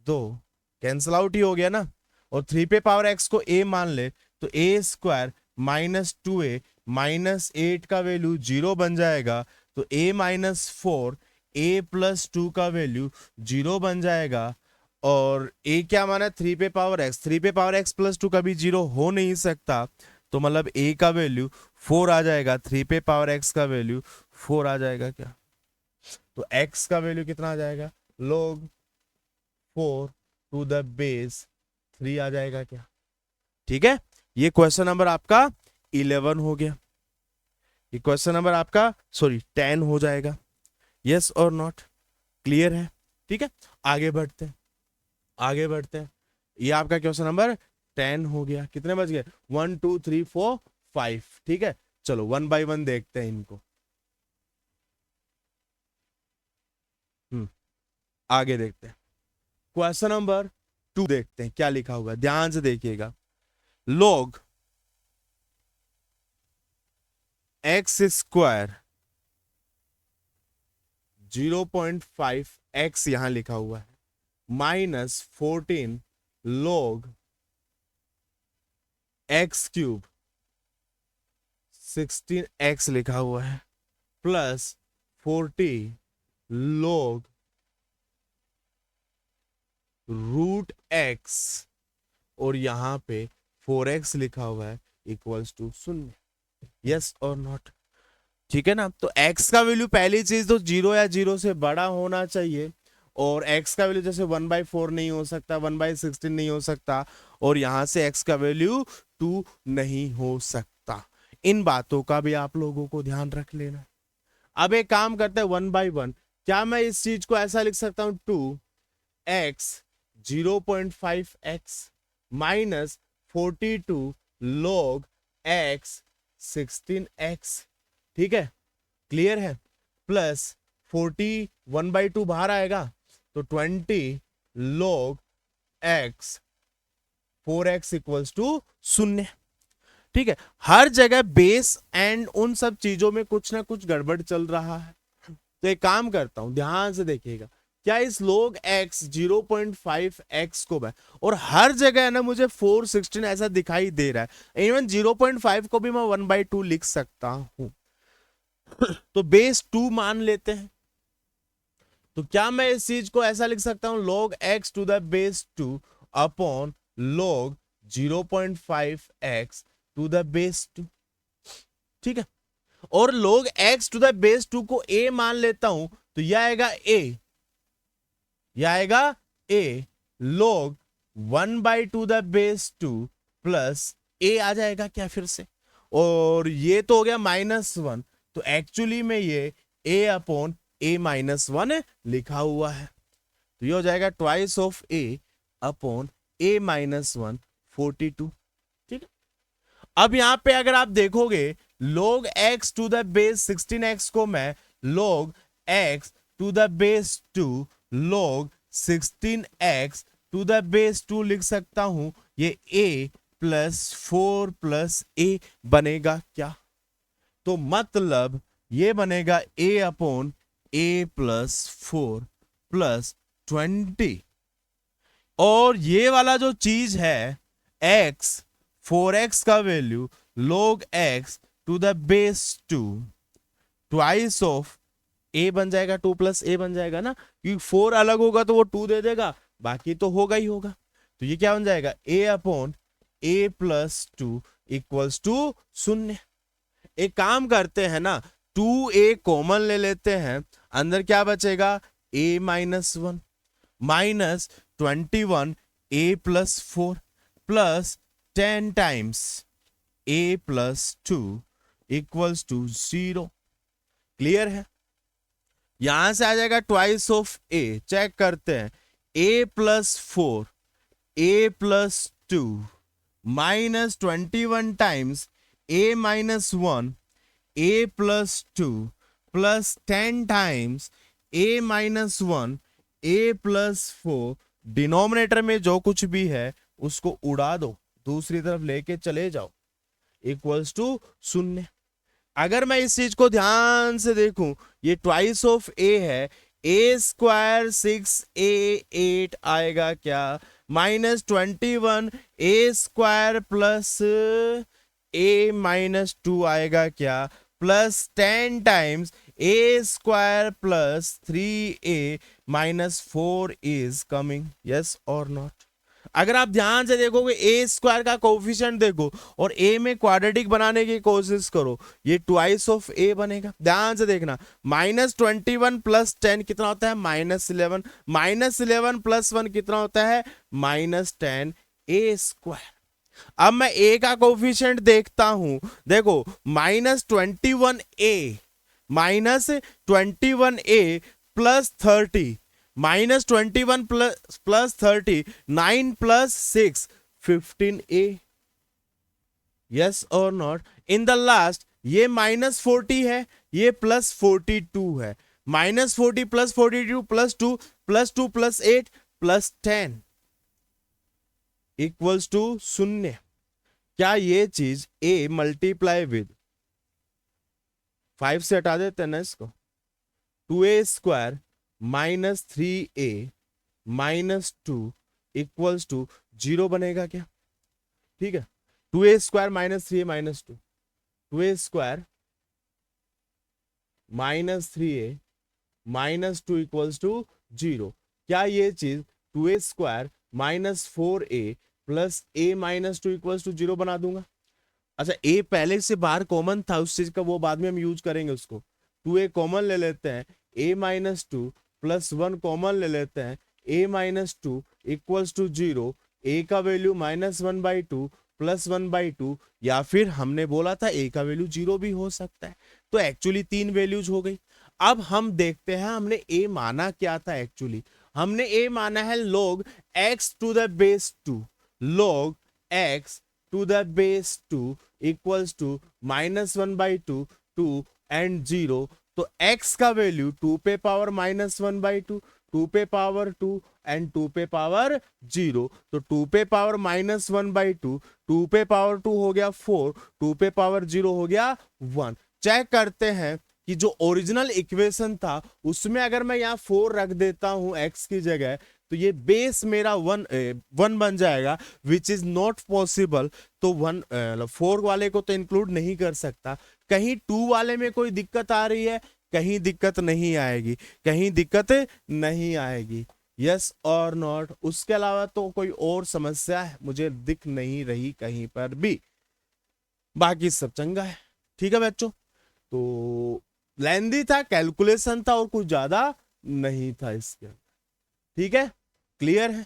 तो कैंसल आउट ही हो गया ना। और 3 पे पावर x को a मान ले तो a square minus 2a minus 8 का वैल्यू 0 बन जाएगा, तो a माइनस 4 a प्लस 2 का वैल्यू 0 बन जाएगा। और a क्या माना, 3 पे पावर x, 3 पे पावर x प्लस 2 कभी 0 हो नहीं सकता, तो मतलब a का वैल्यू 4 आ जाएगा, 3 पे पावर x का वैल्यू 4 आ जाएगा क्या, तो x का वैल्यू कितना आ जाएगा, log 4 टू द बेस 3 आ जाएगा क्या, ठीक है। ये क्वेश्चन नंबर आपका 11 हो गया, ये क्वेश्चन नंबर आपका सॉरी 10 हो जाएगा। यस और नॉट, क्लियर है, ठीक है। आगे बढ़ते हैं, आगे बढ़ते हैं। ये आपका क्वेश्चन नंबर 10 हो गया। कितने बज गए, 1 2 3 4 5, ठीक है। चलो 1 बाय 1 देखते हैं इनको। आगे देखते हैं, क्वेश्चन नंबर 2 देखते हैं क्या लिखा हुआ है, ध्यान से देखिएगा। log x स्क्वायर 0.5 x यहां लिखा हुआ है minus 14 log x cube 16x लिखा हुआ है प्लस 40 log रूट x और यहां पे 4x लिखा हुआ है इक्वल्स टू 0। यस और नॉट, ठीक है ना। तो x का वैल्यू पहली चीज तो 0 या 0 से बड़ा होना चाहिए, और x का वैल्यू जैसे 1/4 नहीं हो सकता, 1/16 नहीं हो सकता, और यहां से x का वैल्यू 2 नहीं हो सकता। इन बातों का भी आप लोगों को ध्यान रख लेना। अब एक काम करते हैं 1 बाय 1, क्या मैं इस चीज को ऐसा लिख सकता हूं 2x 0.5x minus 42 log x 16x, ठीक है, क्लियर है, प्लस 40 1/2 बाहर आएगा तो 20 log x 4x equals to 0, ठीक है। हर जगह बेस एंड उन सब चीजों में कुछ ना कुछ गड़बड़ चल रहा है, तो एक काम करता हूं, ध्यान से देखिएगा। क्या इस log x 0.5x को मैं, और हर जगह है ना मुझे 416 ऐसा दिखाई दे रहा है, इवन 0.5 को भी मैं 1/2 लिख सकता हूं, तो बेस 2 मान लेते हैं। तो क्या मैं इस चीज को ऐसा लिख सकता हूं log x to the base 2 upon log 0.5x to the base 2, ठीक है। और log x to the base 2 को a मान लेता हूं तो यह आएगा a, यह आएगा a log 1/2 the base 2 plus a आ जाएगा क्या फिर से, और ये तो हो गया -1, तो एक्चुअली में ये a अपॉन a -1 लिखा हुआ है, तो ये हो जाएगा twice of a upon a -1 42, ठीक है। अब यहां पे अगर आप देखोगे log x to the base 16x को मैं log x to the base 2 log 16x to the base 2 लिख सकता हूं, ये a प्लस 4 प्लस a बनेगा क्या, तो मतलब ये बनेगा a upon a plus 4 plus 20, और ये वाला जो चीज है x 4x का value log x to the base 2 twice of a बन जाएगा, 2 प्लस a बन जाएगा ना, क्योंकि 4 अलग होगा तो वो 2 दे देगा, बाकी तो होगा ही होगा, तो ये क्या बन जाएगा a upon a plus 2 equals to 0। एक काम करते हैं ना, 2a कॉमन ले लेते हैं, अंदर क्या बचेगा a -1 minus 21 a plus 4 plus 10 times a plus 2 equals to 0। Clear है? यहां से आ जाएगा ट्वाइस ऑफ ए, चेक करते हैं, a plus 4 a plus 2 minus 21 times a minus 1 a plus 2 plus 10 times a minus 1 a plus 4, denominator में जो कुछ भी है उसको उड़ा दो, दूसरी तरफ लेके चले जाओ, इक्वल्स टू 0। अगर मैं इस चीज को ध्यान से देखूं, ये ट्वाइस ऑफ ए है, ए स्क्वायर 6a8 आएगा क्या, माइनस 21 ए स्क्वायर प्लस ए माइनस 2 आएगा क्या, plus 10 times A square plus 3a minus 4 is coming, yes और नॉट? अगर आप ध्यान से देखोगे ए स्क्वायर का कोफिशिएंट देखो और ए में क्वाड्रेटिक बनाने की कोशिश करो, ये ट्वाइस ऑफ ए बनेगा। ध्यान से देखना, माइनस 21 प्लस 10 कितना होता है, माइनस 11, माइनस 11 प्लस 1 कितना होता है, माइनस 10 ए स्क्वायर। अब मैं ए का कोफिशिएंट देखता हूं, देखो minus 21a plus 30 minus 21 plus 30, 9 plus 6 15a, yes और नॉट? इन द लास्ट ये माइनस 40 है, ये प्लस 42 है, minus 40 plus 42 plus 2 plus 2 plus 8 plus 10 equals to 0। क्या ये चीज a मल्टीप्लाई विद 5 से हटा देते हैं ना इसको, 2a square minus 3a minus 2 equals to 0 बनेगा क्या? ठीक है, 2a square minus 3a minus 2, 2a square minus 3a minus 2 equals to 0। क्या ये चीज 2a square minus 4a plus a minus 2 equals to 0 बना दूंगा? अच्छा, a पहले से बाहर कॉमन था उस चीज का, वो बाद में हम यूज करेंगे उसको। 2a कॉमन ले लेते हैं, a माइनस 2 प्लस 1 कॉमन ले लेते हैं, a minus 2 equals to 0, a का वैल्यू माइनस 1/2 प्लस 1/2, या फिर हमने बोला था a का वैल्यू 0 भी हो सकता है। तो एक्चुअली 3 वैल्यूज हो गई। अब हम देखते हैं हमने a माना क्या था। एक्चुअली हमने a माना है log x to the base 2, log x to the base 2 equals to minus 1/2 2 and 0। तो x का वैल्यू 2 पे पावर माइनस 1/2, 2 पे पावर 2 एंड 2 पे पावर 0। तो 2 पे पावर माइनस 1/2, 2 पे पावर 2 हो गया 4, 2 पे पावर 0 हो गया 1। चेक करते हैं कि जो ओरिजिनल इक्वेशन था उसमें अगर मैं यहाँ 4 रख देता हूं x की जगह, तो ये बेस मेरा 1 बन जाएगा, विच इज नॉट पॉसिबल। तो 4 वाले को तो इंक्लूड नहीं कर सकता। कहीं 2 वाले में कोई दिक्कत आ रही है, कहीं दिक्कत नहीं आएगी, कहीं दिक्कत नहीं आएगी, यस और नॉट? उसके अलावा तो कोई और समस्या मुझे दिख नहीं रही कहीं पर भी, बाकी सब चंगा है। ठीक है बच्चों, तो लेंदी था, कैलकुलेशन था और कुछ ज्यादा नहीं था इसके। ठीक है, क्लियर है?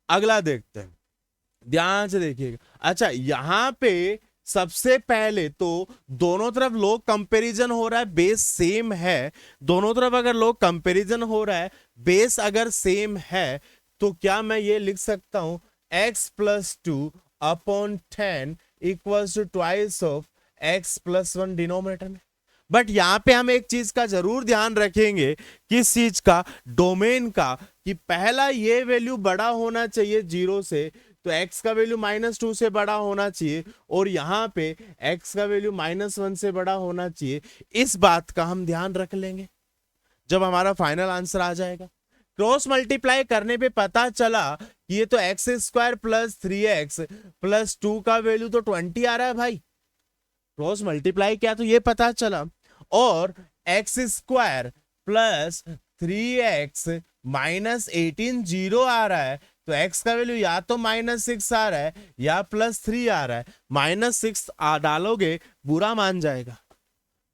अगला देखते हैं, ध्यान से देखिएगा। अच्छा, यहां पे सबसे पहले तो दोनों तरफ लोग कंपैरिजन हो रहा है, बेस सेम है। दोनों तरफ अगर लोग कंपैरिजन हो रहा है, बेस अगर सेम है, तो क्या मैं ये लिख सकता हूं x plus 2 upon 10 equals to twice of x plus 1 denominator में। बट यहां पे हम एक चीज का जरूर ध्यान रखेंगे, किस चीज का, डोमेन का, कि पहला ये वैल्यू बड़ा होना चाहिए 0 से, तो x का वैल्यू -2 से बड़ा होना चाहिए, और यहां पे x का वैल्यू -1 से बड़ा होना चाहिए। इस बात का हम ध्यान रख लेंगे जब हमारा फाइनल आंसर आ जाएगा। क्रॉस मल्टीप्लाई करने पे पता चला कि ये तो x square plus 3x plus 2 का वैल्यू तो 20 आ रहा है भाई। क्रॉस मल्टीप्लाई किया तो ये पता चला, और x square plus 3x minus 18 0 आ रहा है, तो x का वैल्यू या तो -6 आ रहा है या +3 आ रहा है। -6 डालोगे बुरा मान जाएगा,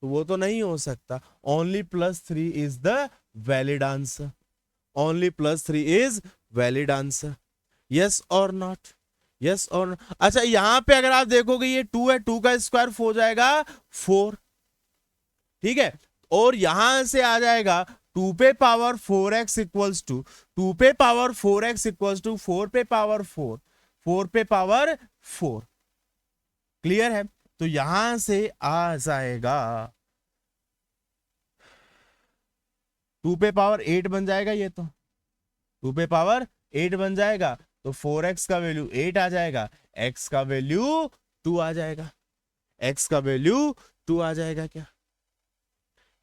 तो वो तो नहीं हो सकता। Only +3 is the valid answer, only +3 is valid answer, yes और नॉट? यस और अच्छा, यहां पे अगर आप देखोगे ये 2 है, 2 का स्क्वायर हो जाएगा 4, ठीक है। और यहां से आ जाएगा 2 पे पावर 4x इक्वल्स टू 2 पे पावर 4x इक्वल्स टू 4 पे पावर 4, 4 पे पावर 4। क्लियर है? तो यहां से आ जाएगा 2 पे पावर 8 बन जाएगा, ये तो 2 पे पावर 8 बन जाएगा, तो 4x का वैल्यू 8 आ जाएगा, x का वैल्यू 2 आ जाएगा, x का वैल्यू 2 आ जाएगा क्या?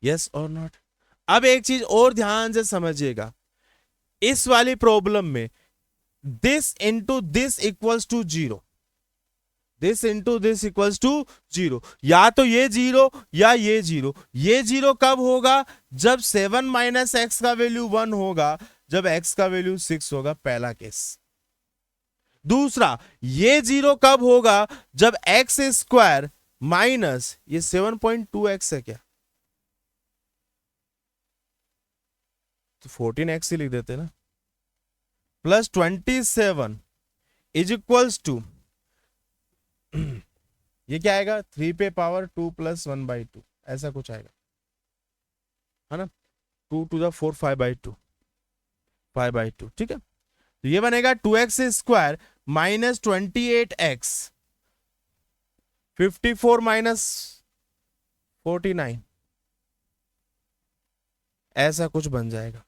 यस और नॉट? अब एक चीज और ध्यान से समझिएगा, इस वाली प्रॉब्लम में this into this equals to zero, this into this equals to zero, या तो ये जीरो या ये जीरो। ये जीरो कब होगा? जब 7 माइनस एक्स का वैल्यू 1 होगा, जब x का वैल्यू 6 होगा, पहला केस। दूसरा, ये जीरो कब होगा? जब एक्स स्क्वायर माइनस ये 7.2x है क्या, तो 14x ही लिख देते ना, प्लस 27 इज इक्वल्स टू ये क्या आएगा? 3 पे पावर 2 प्लस 1/2, ऐसा कुछ आएगा, है ना? 2 टू द 4, 5/2, 5/2, ठीक है। तो ये बनेगा 2x square minus 28x, 54 minus 49, ऐसा कुछ बन जाएगा।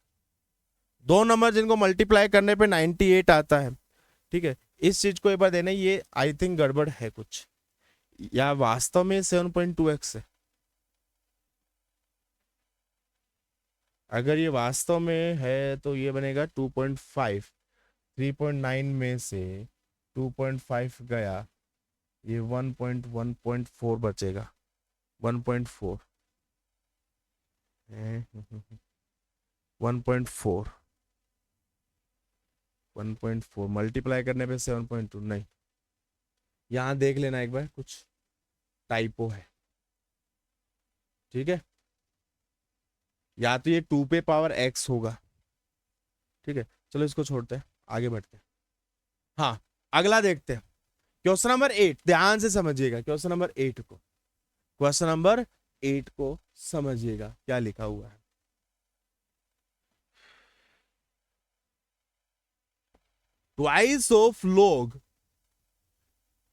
दो नंबर जिनको मल्टीप्लाई करने पे 98 आता है, ठीक है, इस चीज को एक बार देना, ये आई थिंक गड़बड़ है कुछ, या वास्तव में 7.2x है। अगर ये वास्तव में है तो ये बनेगा 2.5, 3.9 में से 2.5 गया, ये 1.1.4 बचेगा, 1.4 1.4 1.4 मल्टीप्लाई करने पे 7.2 नहीं, यहां देख लेना एक बार, कुछ टाइपो है, ठीक है। या तो ये 2 पे पावर x होगा, ठीक है। चलो इसको छोड़ते हैं, आगे बढ़ते हैं। हाँ, अगला देखते हैं, क्वेश्चन नंबर 8, ध्यान से समझिएगा क्वेश्चन नंबर 8 को, क्वेश्चन नंबर 8 को समझिएगा क्या लिखा हुआ है। ट्वाइस ऑफ log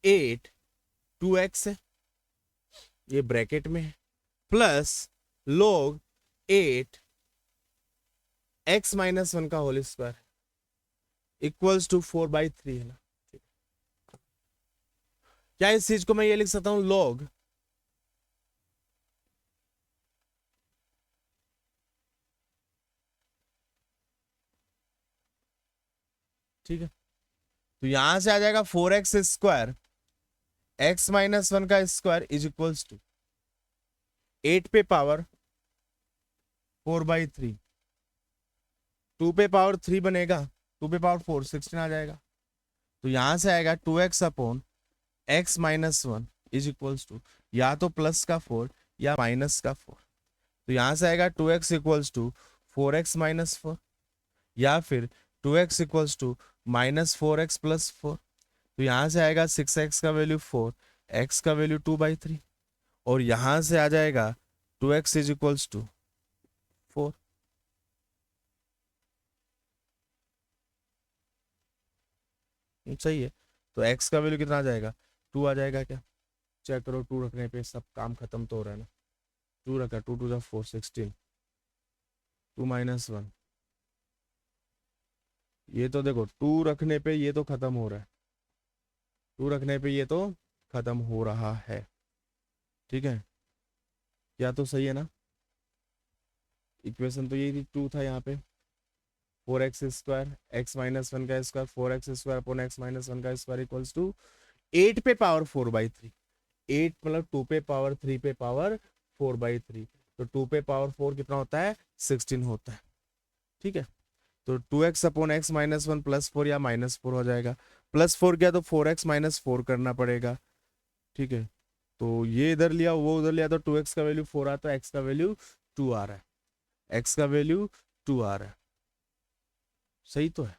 8 2x है, ये ब्रैकेट में है, प्लस log 8 x माइनस 1 का होल स्क्वायर इक्वल्स टू 4/3 है ना। क्या इस चीज को मैं ये लिख सकता हूं log, ठीक है। तो यहां से आ जाएगा 4x स्क्वायर x माइनस 1 का स्क्वायर इज इक्वल्स टू 8 पे पावर 4/3, 2 पे पावर 3 बनेगा, 2 पे पावर 4 16 आ जाएगा। तो यहां से आएगा 2x upon x minus 1 is equals to या तो प्लस का 4 या माइनस का 4। तो यहां से आएगा 2x equals to 4x minus 4, या फिर 2x equals to minus 4x plus 4। तो यहां से आएगा 6x का वैल्यू 4, x का वैल्यू 2/3, और यहां से आ जाएगा 2x इज इक्वल्स टू 4। सही है। तो x का वैल्यू कितना आ जाएगा? 2 आ जाएगा क्या? चेक करो, 2 रखने पे सब काम खत्म तो हो रहा है ना। 2 रखा, 2 टू द 4 16, 2 माइनस 1, ये तो देखो 2 रखने पे ये तो खत्म हो रहा है, 2 रखने पे ये तो खत्म हो रहा है, ठीक है। क्या तो सही है ना? इक्वेशन तो यही थी, 2 था यहाँ पे, 4x स्क्वायर x माइनस 1 का square, 4x square upon x minus 1 का स्क्वायर इक्वल्स टू 8 पे पावर 4/3, 8 मतलब 2 पे पावर 3 पे पावर 4/3, तो 2 पे पावर 4 कितना होता है? 16 होता है, ठीक है। तो 2x upon x minus 1 plus 4 या माइनस 4 हो जाएगा, प्लस 4 क्या, तो 4x माइनस 4 करना पड़ेगा, ठीक है। तो ये इधर लिया वो उधर लिया, तो 2x का वैल्यू 4 आता है, x का वैल्यू 2 आ रहा है, x का वैल्यू 2 आ रहा है, सही तो है।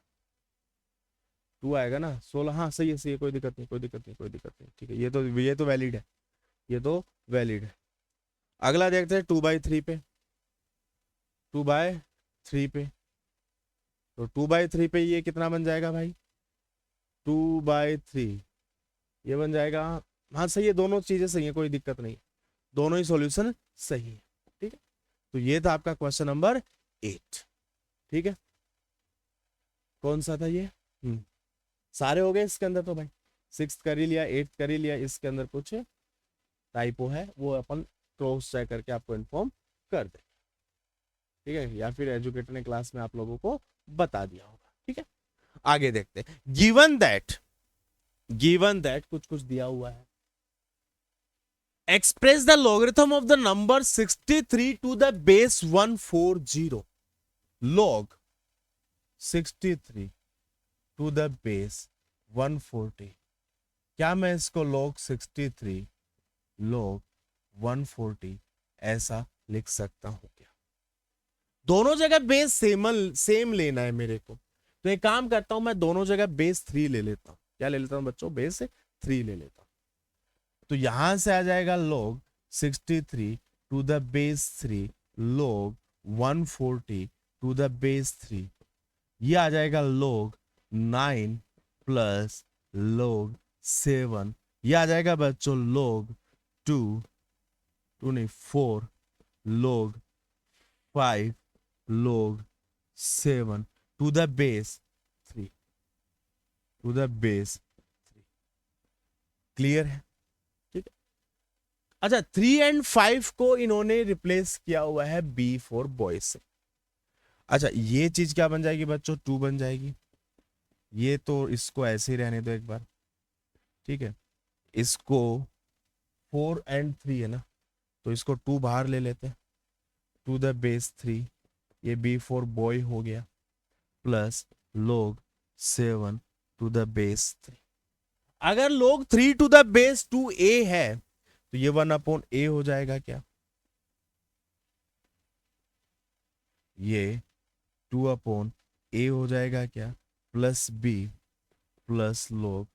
2 आएगा ना, 16, हाँ सही है सही है, कोई दिक्कत नहीं कोई दिक्कत नहीं कोई दिक्कत नहीं, ठीक है, ये तो वैलिड है, ये तो वैलिड है। अगला देखते हैं 2/3 पे, 2/3 पे, तो 2/3 पे ये कितना बन जाएगा भाई, 2/3 ये बन जाएगा, हाँ सही है, दोनों चीजें सही है, कोई दिक्कत नहीं, दोनों ही सॉल्यूशन सही है, ठीक है। तो ये था आपका क्वेश्चन नंबर 8, ठीक है। कौन सा था ये, सारे हो गए इसके अंदर तो भाई, 6 कर ही लिया, 8 कर ही लिया, इसके अंदर कुछ टाइपो है वो अपन क्रॉस चेक करके आपको इन्फॉर्म कर दे, ठीक है, या फिर एजुकेटर ने क्लास में आप लोगों को बता दिया होगा, ठीक है। आगे देखते हैं, गिवन दैट कुछ कुछ दिया हुआ है, express the logarithm of the number 63 to the base 140, log 63 to the base 140, क्या मैं इसको log 63 log 140 ऐसा लिख सकता हूं क्या? दोनों जगह बेस सेम लेना है मेरे को, तो एक काम करता हूं, मैं दोनों जगह बेस 3 ले लेता हूं, क्या ले लेता हूं बच्चों, बेस 3 ले लेता हूं, तो यहां से आ जाएगा log 63 to the base 3 log 140 to the base 3, ये आ जाएगा log 9 प्लस log 7, ये आ जाएगा बच्चों log 2 नहीं 4 log 5 log 7 to the base 3, to the base 3, clear है, ठीक है। अच्छा 3 एंड 5 को इन्होंने रिप्लेस किया हुआ है बी फॉर बॉयज से, अच्छा ये चीज क्या बन जाएगी बच्चों, 2 बन जाएगी, ये तो इसको ऐसे ही रहने दो एक बार, ठीक है, इसको 4 एंड 3 है ना, तो इसको 2 बाहर ले लेते हैं, टू द बेस 3, ये बी फॉर बॉय हो गया, plus log 7 to the base 3, अगर log 3 to the base 2a है तो ये 1/a हो जाएगा क्या, ये 2/a हो जाएगा क्या, plus b plus log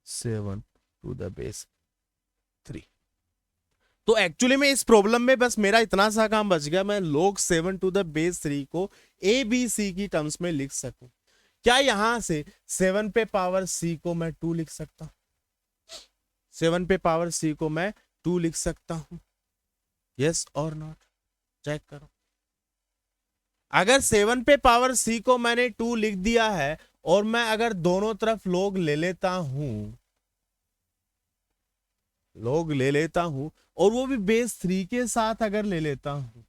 7 to the base 3। तो एक्चुअली में इस प्रॉब्लम में बस मेरा इतना सा काम बच गया, मैं log 7 टू द बेस 3 को ए बी सी की टर्म्स में लिख सकूं, क्या यहां से 7 पे पावर c को मैं 2 लिख सकता हूं, 7 पे पावर c को मैं 2 लिख सकता हूं, यस और नॉट, चेक करो। अगर 7 पे पावर c को मैंने 2 लिख दिया है और मैं अगर दोनों तरफ log ले लेता हूं और वो भी बेस 3 के साथ अगर ले लेता हूं,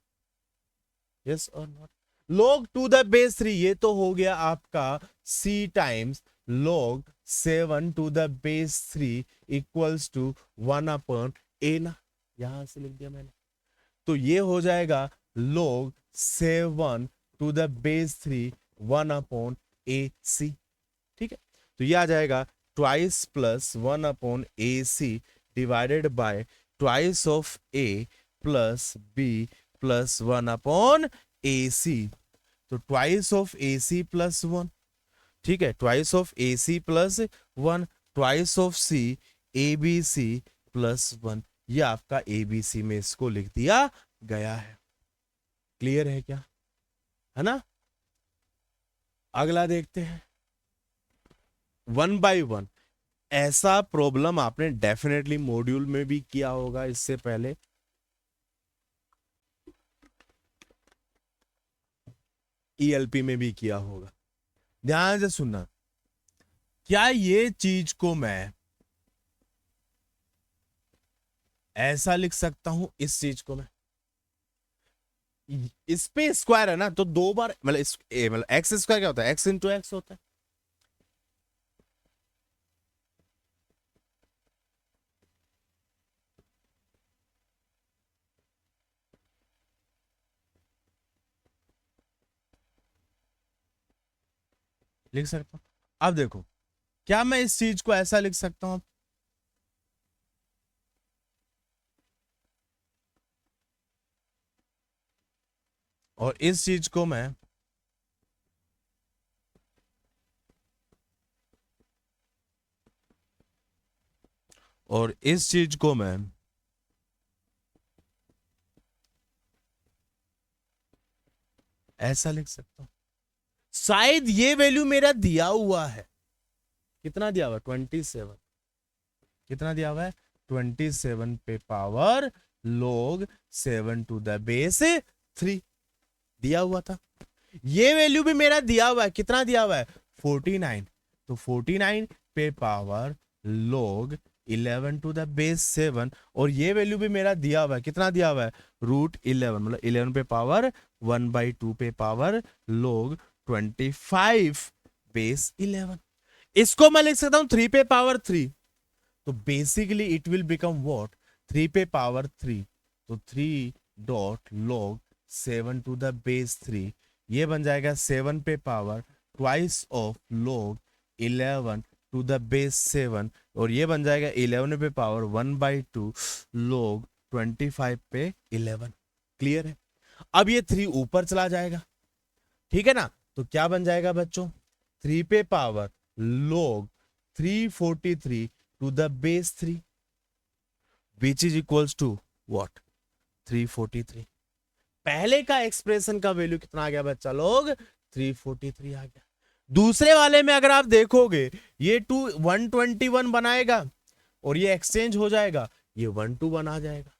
यस और not, log to the base 3 ये तो हो गया आपका c times log 7 to the base 3 equals to 1/a ना, यहां से लिख दिया मैंने, तो ये हो जाएगा log 7 to the base 3 1/ac, ठीक है, तो ये आ जाएगा twice plus 1/ac divided by twice of a plus b plus 1/ac, तो ट्वाइस ऑफ ac प्लस 1, ठीक है, twice of ac plus 1, twice of c abc plus 1, ये आपका abc में इसको लिख दिया गया है, क्लियर है क्या, है ना। अगला देखते हैं 1/1, ऐसा प्रॉब्लम आपने डेफिनेटली मॉड्यूल में भी किया होगा इससे पहले, ईएलपी में भी किया होगा, ध्यान से सुनना, क्या ये चीज को मैं ऐसा लिख सकता हूं, इस चीज को मैं, इस पे स्क्वायर है ना, तो 2 बार मतलब एक्स स्क्वायर क्या होता है, एक्स इंटू एक्स होता है, लिख सकता हूं। अब देखो, क्या मैं इस चीज को ऐसा लिख सकता हूं, और इस चीज को मैं और इस चीज को मैं ऐसा लिख सकता हूं, शायद ये वैल्यू मेरा दिया हुआ है, कितना दिया हुआ है 27, कितना दिया हुआ है 27 पे power log 7 to the base 3 दिया हुआ था। ये वैल्यू भी मेरा दिया हुआ है, कितना दिया हुआ है 49, तो 49 पे power log 11 to the base 7, और ये वैल्यू भी मेरा दिया हुआ है, कितना दिया हुआ है √11, मतलब 11 पे पावर 1/2 पे पावर log 25 बेस 11। इसको मैं लिख सकता हूं 3 पे पावर 3, तो basically it will become what 3 पे पावर 3, तो 3 dot log 7 to the base 3, ये बन जाएगा 7 पे power twice of log 11 to the base 7, और ये बन जाएगा 11 पे पावर 1/2 log 25 पे 11। क्लियर है? अब ये 3 ऊपर चला जाएगा, ठीक है ना, तो क्या बन जाएगा बच्चों 3 पे power log 343 to the base 3, which is equals to what 343। पहले का एक्सप्रेशन का वैल्यू कितना आ गया बच्चा लोग 343 आ गया। दूसरे वाले में अगर आप देखोगे ये 121 बनाएगा और ये एक्सचेंज हो जाएगा, ये 121 आ जाएगा।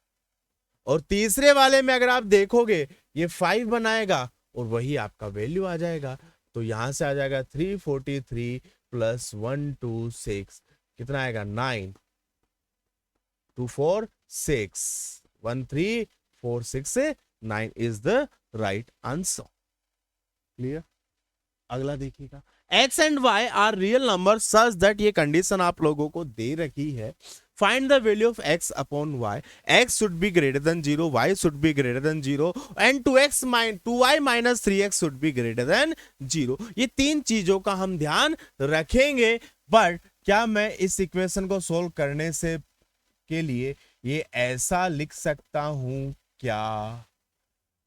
और तीसरे वाले में अगर आप देखोगे ये 5 बनाएगा और वही आपका वैल्यू आ जाएगा, तो यहां से आ जाएगा 343 प्लस 126, कितना आएगा 9, 2 4 6 1 3 4 6 9 is the right answer. Clear? अगला देखिएगा, x and y are real number such that, ये कंडीशन आप लोगों को दे रखी है। Find the value of x upon y, x should be greater than 0, y should be greater than 0 and 2y minus 3x should be greater than 0। ये तीन चीजों का हम ध्यान रखेंगे। बट क्या मैं इस इक्वेशन को सोल्व करने से के लिए ये ऐसा लिख सकता हूं, क्या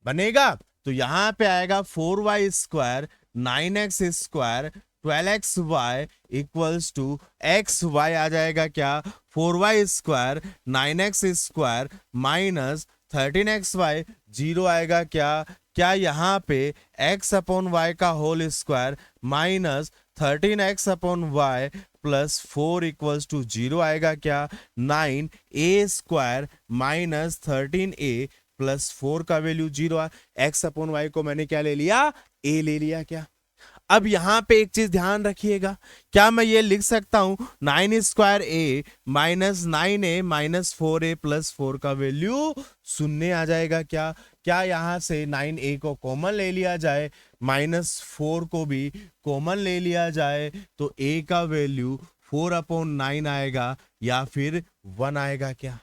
बनेगा? तो यहां पे आएगा 4y square 9x square 12xy equals to xy आ जाएगा क्या 4y square 9x square minus 13xy, 0 आएगा क्या यहां पे x अपॉन y का whole square minus 13x upon y plus 4 equals to 0 आएगा क्या 9a square minus 13a plus 4 का वैल्यू 0 x अपॉन वाई को मैंने क्या ले लिया a ले लिया क्या। अब यहां पे एक चीज ध्यान रखिएगा, क्या मैं ये लिख सकता हूं 9 square a minus 9a minus 4a plus 4 का वैल्यू 0 आ जाएगा क्या यहां से 9a को कॉमन ले लिया जाए माइनस 4 को भी कॉमन ले लिया जाए तो a का वैल्यू 4/9 आएगा या फिर 1 आएगा क्या।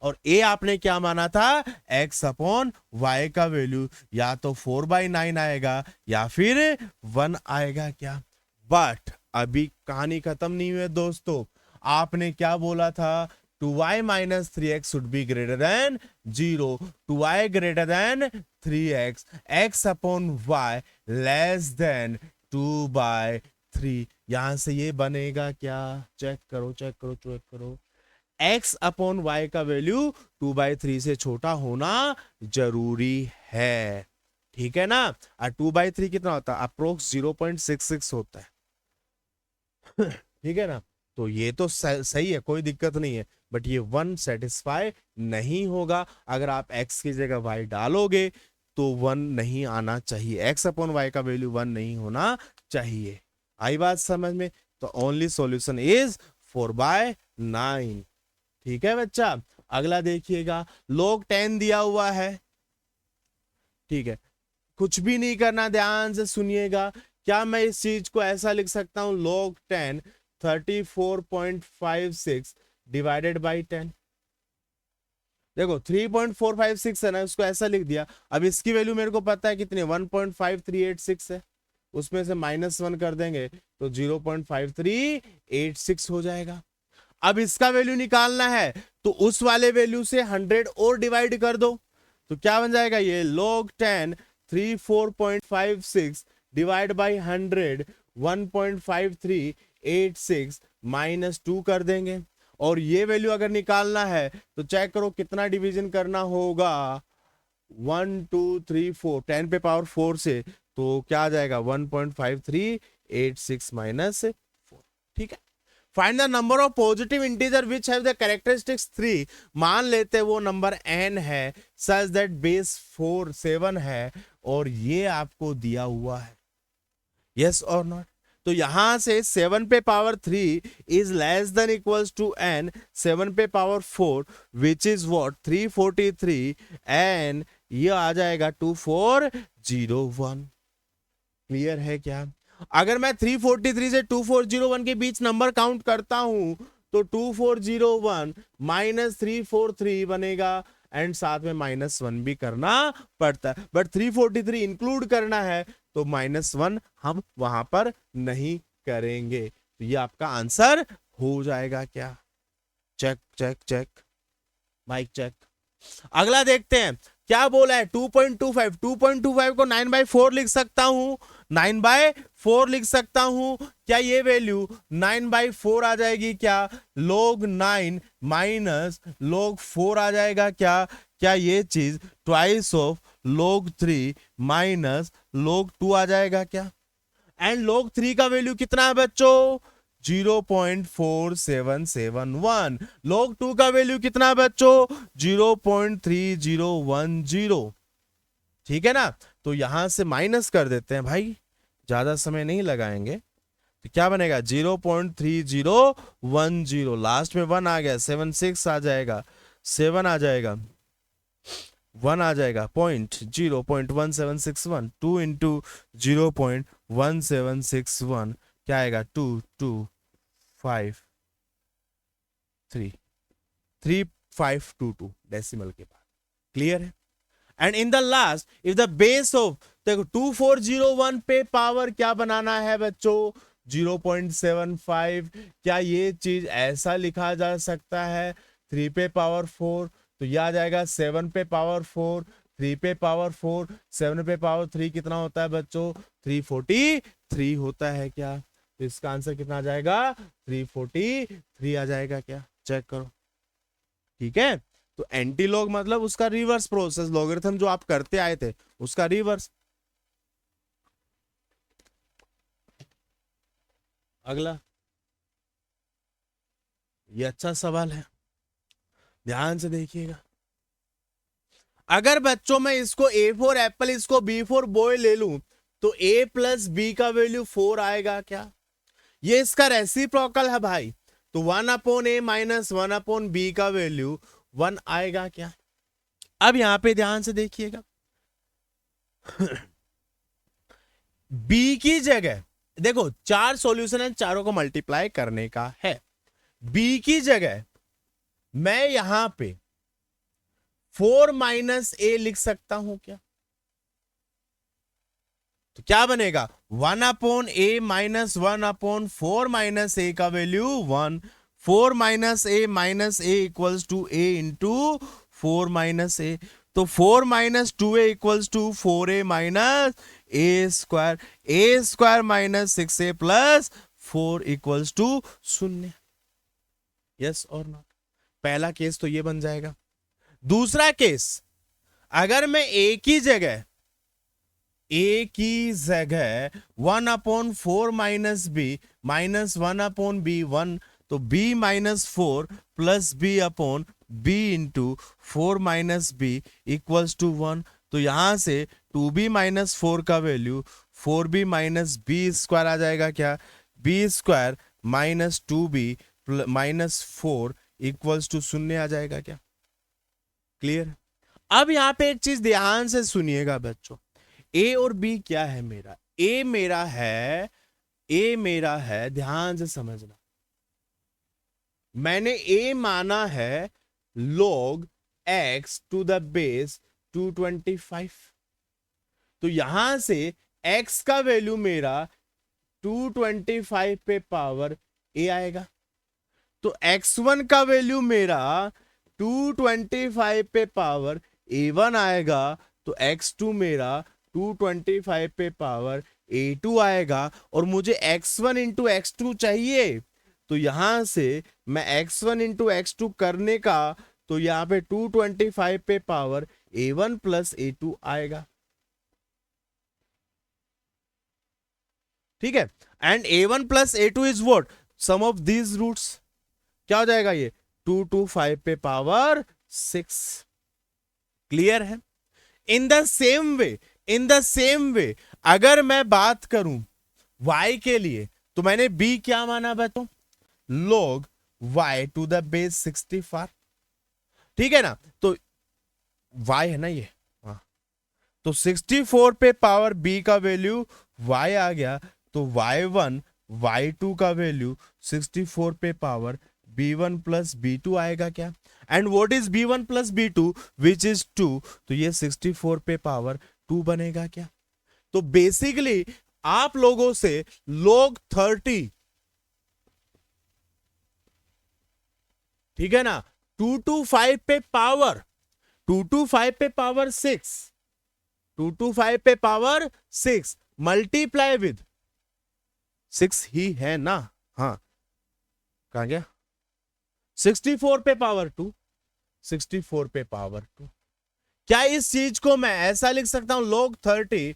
और a आपने क्या माना था x अपॉन y का वैल्यू या तो 4/9 आएगा या फिर 1 आएगा क्या। बट अभी कहानी खत्म नहीं हुई दोस्तों, आपने क्या बोला था 2y minus 3x should be greater than 0, 2y greater than 3x, x upon y less than 2/3। यहां से ये बनेगा क्या, चेक करो x अपॉन y का वैल्यू 2/3 से छोटा होना जरूरी है, ठीक है ना। और 2/3 कितना होता है अप्रोक्स 0.66 होता है ठीक है ना। तो ये तो सही है, कोई दिक्कत नहीं है, बट ये 1 सेटिस्फाई नहीं होगा। अगर आप x की जगह y डालोगे तो 1 नहीं आना चाहिए, x अपॉन y का वैल्यू 1 नहीं होना चाहिए। आई बात समझ में? तो ओनली सॉल्यूशन इज 4/9। ठीक है बच्चा। अगला देखिएगा, log 10 दिया हुआ है, ठीक है, कुछ भी नहीं करना, ध्यान से सुनिएगा। क्या मैं इस चीज को ऐसा लिख सकता हूं log 10 34.56 डिवाइडेड बाई 10। देखो 3.456 है ना, उसको ऐसा लिख दिया। अब इसकी वैल्यू मेरे को पता है कितनी 1.5386 है, उसमें से -1 कर देंगे तो 0.5386 हो जाएगा। अब इसका वैल्यू निकालना है तो उस वाले वैल्यू से 100 और डिवाइड कर दो, तो क्या बन जाएगा ये log 10 34.56 डिवाइड बाई 100 1.5386 -2 कर देंगे। और ये वैल्यू अगर निकालना है तो चेक करो कितना डिवीजन करना होगा, 1 2 3 4, 10 पे पावर 4 से, तो क्या आ जाएगा 1.5386 माइनस 4। ठीक है, find the number of positive integer which have the characteristics 3। मान लेते वो नंबर n है सच दैट बेस 4 7 है और ये आपको दिया हुआ है, यस और नॉट। तो यहां से 7 पे power 3 is less than equals to n 7 पे power 4 which is what 343 and ये आ जाएगा 2401। क्लियर है क्या? अगर मैं 343 से 2401 के बीच नंबर काउंट करता हूं तो 2401 माइनस 343 बनेगा एंड साथ में -1 भी करना पड़ता है, बट 343 इंक्लूड करना है तो -1 हम वहां पर नहीं करेंगे। तो ये आपका आंसर हो जाएगा क्या? Check check check, mic check. अगला देखते हैं क्या बोला है, 2.25 2.25 को 9/4 लिख सकता हूं, 9/4 लिख सकता हूं। क्या ये वैल्यू 9/4 आ जाएगी क्या? log 9 माइनस log 4 आ जाएगा क्या? क्या ये चीज twice of log 3 minus log 2 आ जाएगा क्या? एंड log 3 का वैल्यू कितना है बच्चों? 0.4771। log 2 का वैल्यू कितना है बच्चों? 0.3010। ठीक है ना? तो यहां से माइनस कर देते हैं भाई, ज्यादा समय नहीं लगाएंगे। तो क्या बनेगा 0.3010, लास्ट में 1 आ गया, 76 आ जाएगा, 7 आ जाएगा, 1 आ जाएगा, 0.1761। 2 इंटू 0.1761 क्या आएगा? 3522 डेसिमल के बाद। क्लियर है? And in the last if the base of, देखो 2401 पे पावर क्या बनाना है बच्चों? 0.75। क्या ये चीज ऐसा लिखा जा सकता है? 3 पे पावर 4, तो यह आ जाएगा 7 पे पावर 4, 3 पे पावर 4, 7 पे पावर 3 कितना होता है बच्चों? 343 होता है क्या? तो इसका आंसर कितना आ जाएगा? 343 आ जाएगा क्या? चेक करो। ठीक है, तो एंटी लॉग मतलब उसका रिवर्स प्रोसेस, लॉगरिथम जो आप करते आए थे उसका रिवर्स। अगला, ये अच्छा सवाल है, ध्यान से देखिएगा। अगर बच्चों मैं इसको A फॉर एप्पल, इसको B फॉर बॉय ले लूं तो A प्लस B का वैल्यू 4 आएगा क्या? ये इसका रेसिप्रोकल है भाई, तो 1/A माइनस 1/B का वैल्यू 1 आएगा क्या? अब यहां पे ध्यान से देखिएगा, B की जगह देखो 4 सॉल्यूशन है, चारों को मल्टीप्लाई करने का है। B की जगह मैं यहां पे 4 माइनस A लिख सकता हूं क्या? तो क्या बनेगा 1/A माइनस 1/4 माइनस A का value 1। 4 minus A equals to A into 4 minus A। तो 4 minus 2A equals to 4A minus A square, A square minus 6A plus 4 equals to 0। Yes और नॉट? पहला केस तो ये बन जाएगा। दूसरा केस, अगर मैं A की जगह 1/4 माइनस B माइनस 1/B 1, तो B minus 4 plus B/B into 4 minus B equals to 1। तो यहां से 2B माइनस 4 का value 4B minus B square आ जाएगा क्या? B square minus 2B minus 4 equals to 0 आ जाएगा क्या? क्लियर? अब यहां पे एक चीज ध्यान से सुनिएगा बच्चों, A और B क्या है मेरा? A मेरा है, ध्यान से समझना, मैंने A माना है log x to the base 225। तो यहां से x का वैल्यू मेरा 225 पे पावर A आएगा, तो x1 का वैल्यू मेरा 225 पे पावर A1 आएगा, तो x2 मेरा 225 पे पावर A2 आएगा। और मुझे x1 इंटू x2 चाहिए, तो यहां से मैं x1 इंटू x2 करने का, तो यहाँ पे 225 पे पावर a1 प्लस a2 आएगा, ठीक है। And a1 plus a2 is what, sum of these roots, क्या हो जाएगा ये 225 पे पावर 6। क्लियर है। In the same way, in the same way अगर मैं बात करूं y के लिए, तो मैंने b क्या माना बच्चों, log y to the base 64, ठीक है ना। तो y है ना ये, हाँ, तो 64 पे पावर b का वैल्यू y आ गया, तो y1 y2 का वैल्यू 64 पे पावर b1 प्लस b2 आएगा क्या। And what is b1 plus b2 which is 2, तो ये 64 पे पावर 2 बनेगा क्या। तो बेसिकली आप लोगों से log 30, ठीक है ना, 225 पे पावर 225 पे पावर 6, 225 पे पावर 6 मल्टीप्लाई विद 6 ही है ना, हाँ कहां गया, 64 पे पावर 2, 64 पे पावर 2। क्या इस चीज को मैं ऐसा लिख सकता हूं, log 30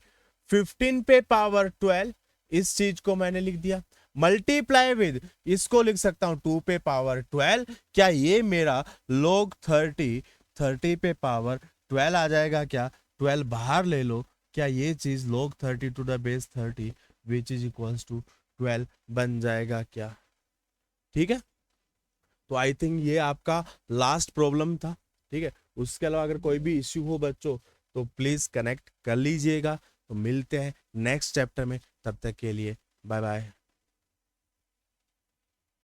15 पे पावर 12, इस चीज को मैंने लिख दिया, मल्टीप्लाई विद इसको लिख सकता हूं 2 पे पावर 12। क्या ये मेरा log 30 पे पावर 12 आ जाएगा क्या, 12 बाहर ले लो, क्या ये चीज log 30 to the base 30 which is equals to 12 बन जाएगा क्या, ठीक है। तो आई थिंक ये आपका लास्ट प्रॉब्लम था, ठीक है। उसके अलावा अगर कोई भी इश्यू हो बच्चों, तो प्लीज कनेक्ट कर लीजिएगा। तो मिलते हैं नेक्स्ट चैप्टर में, तब तक के लिए बाय बाय।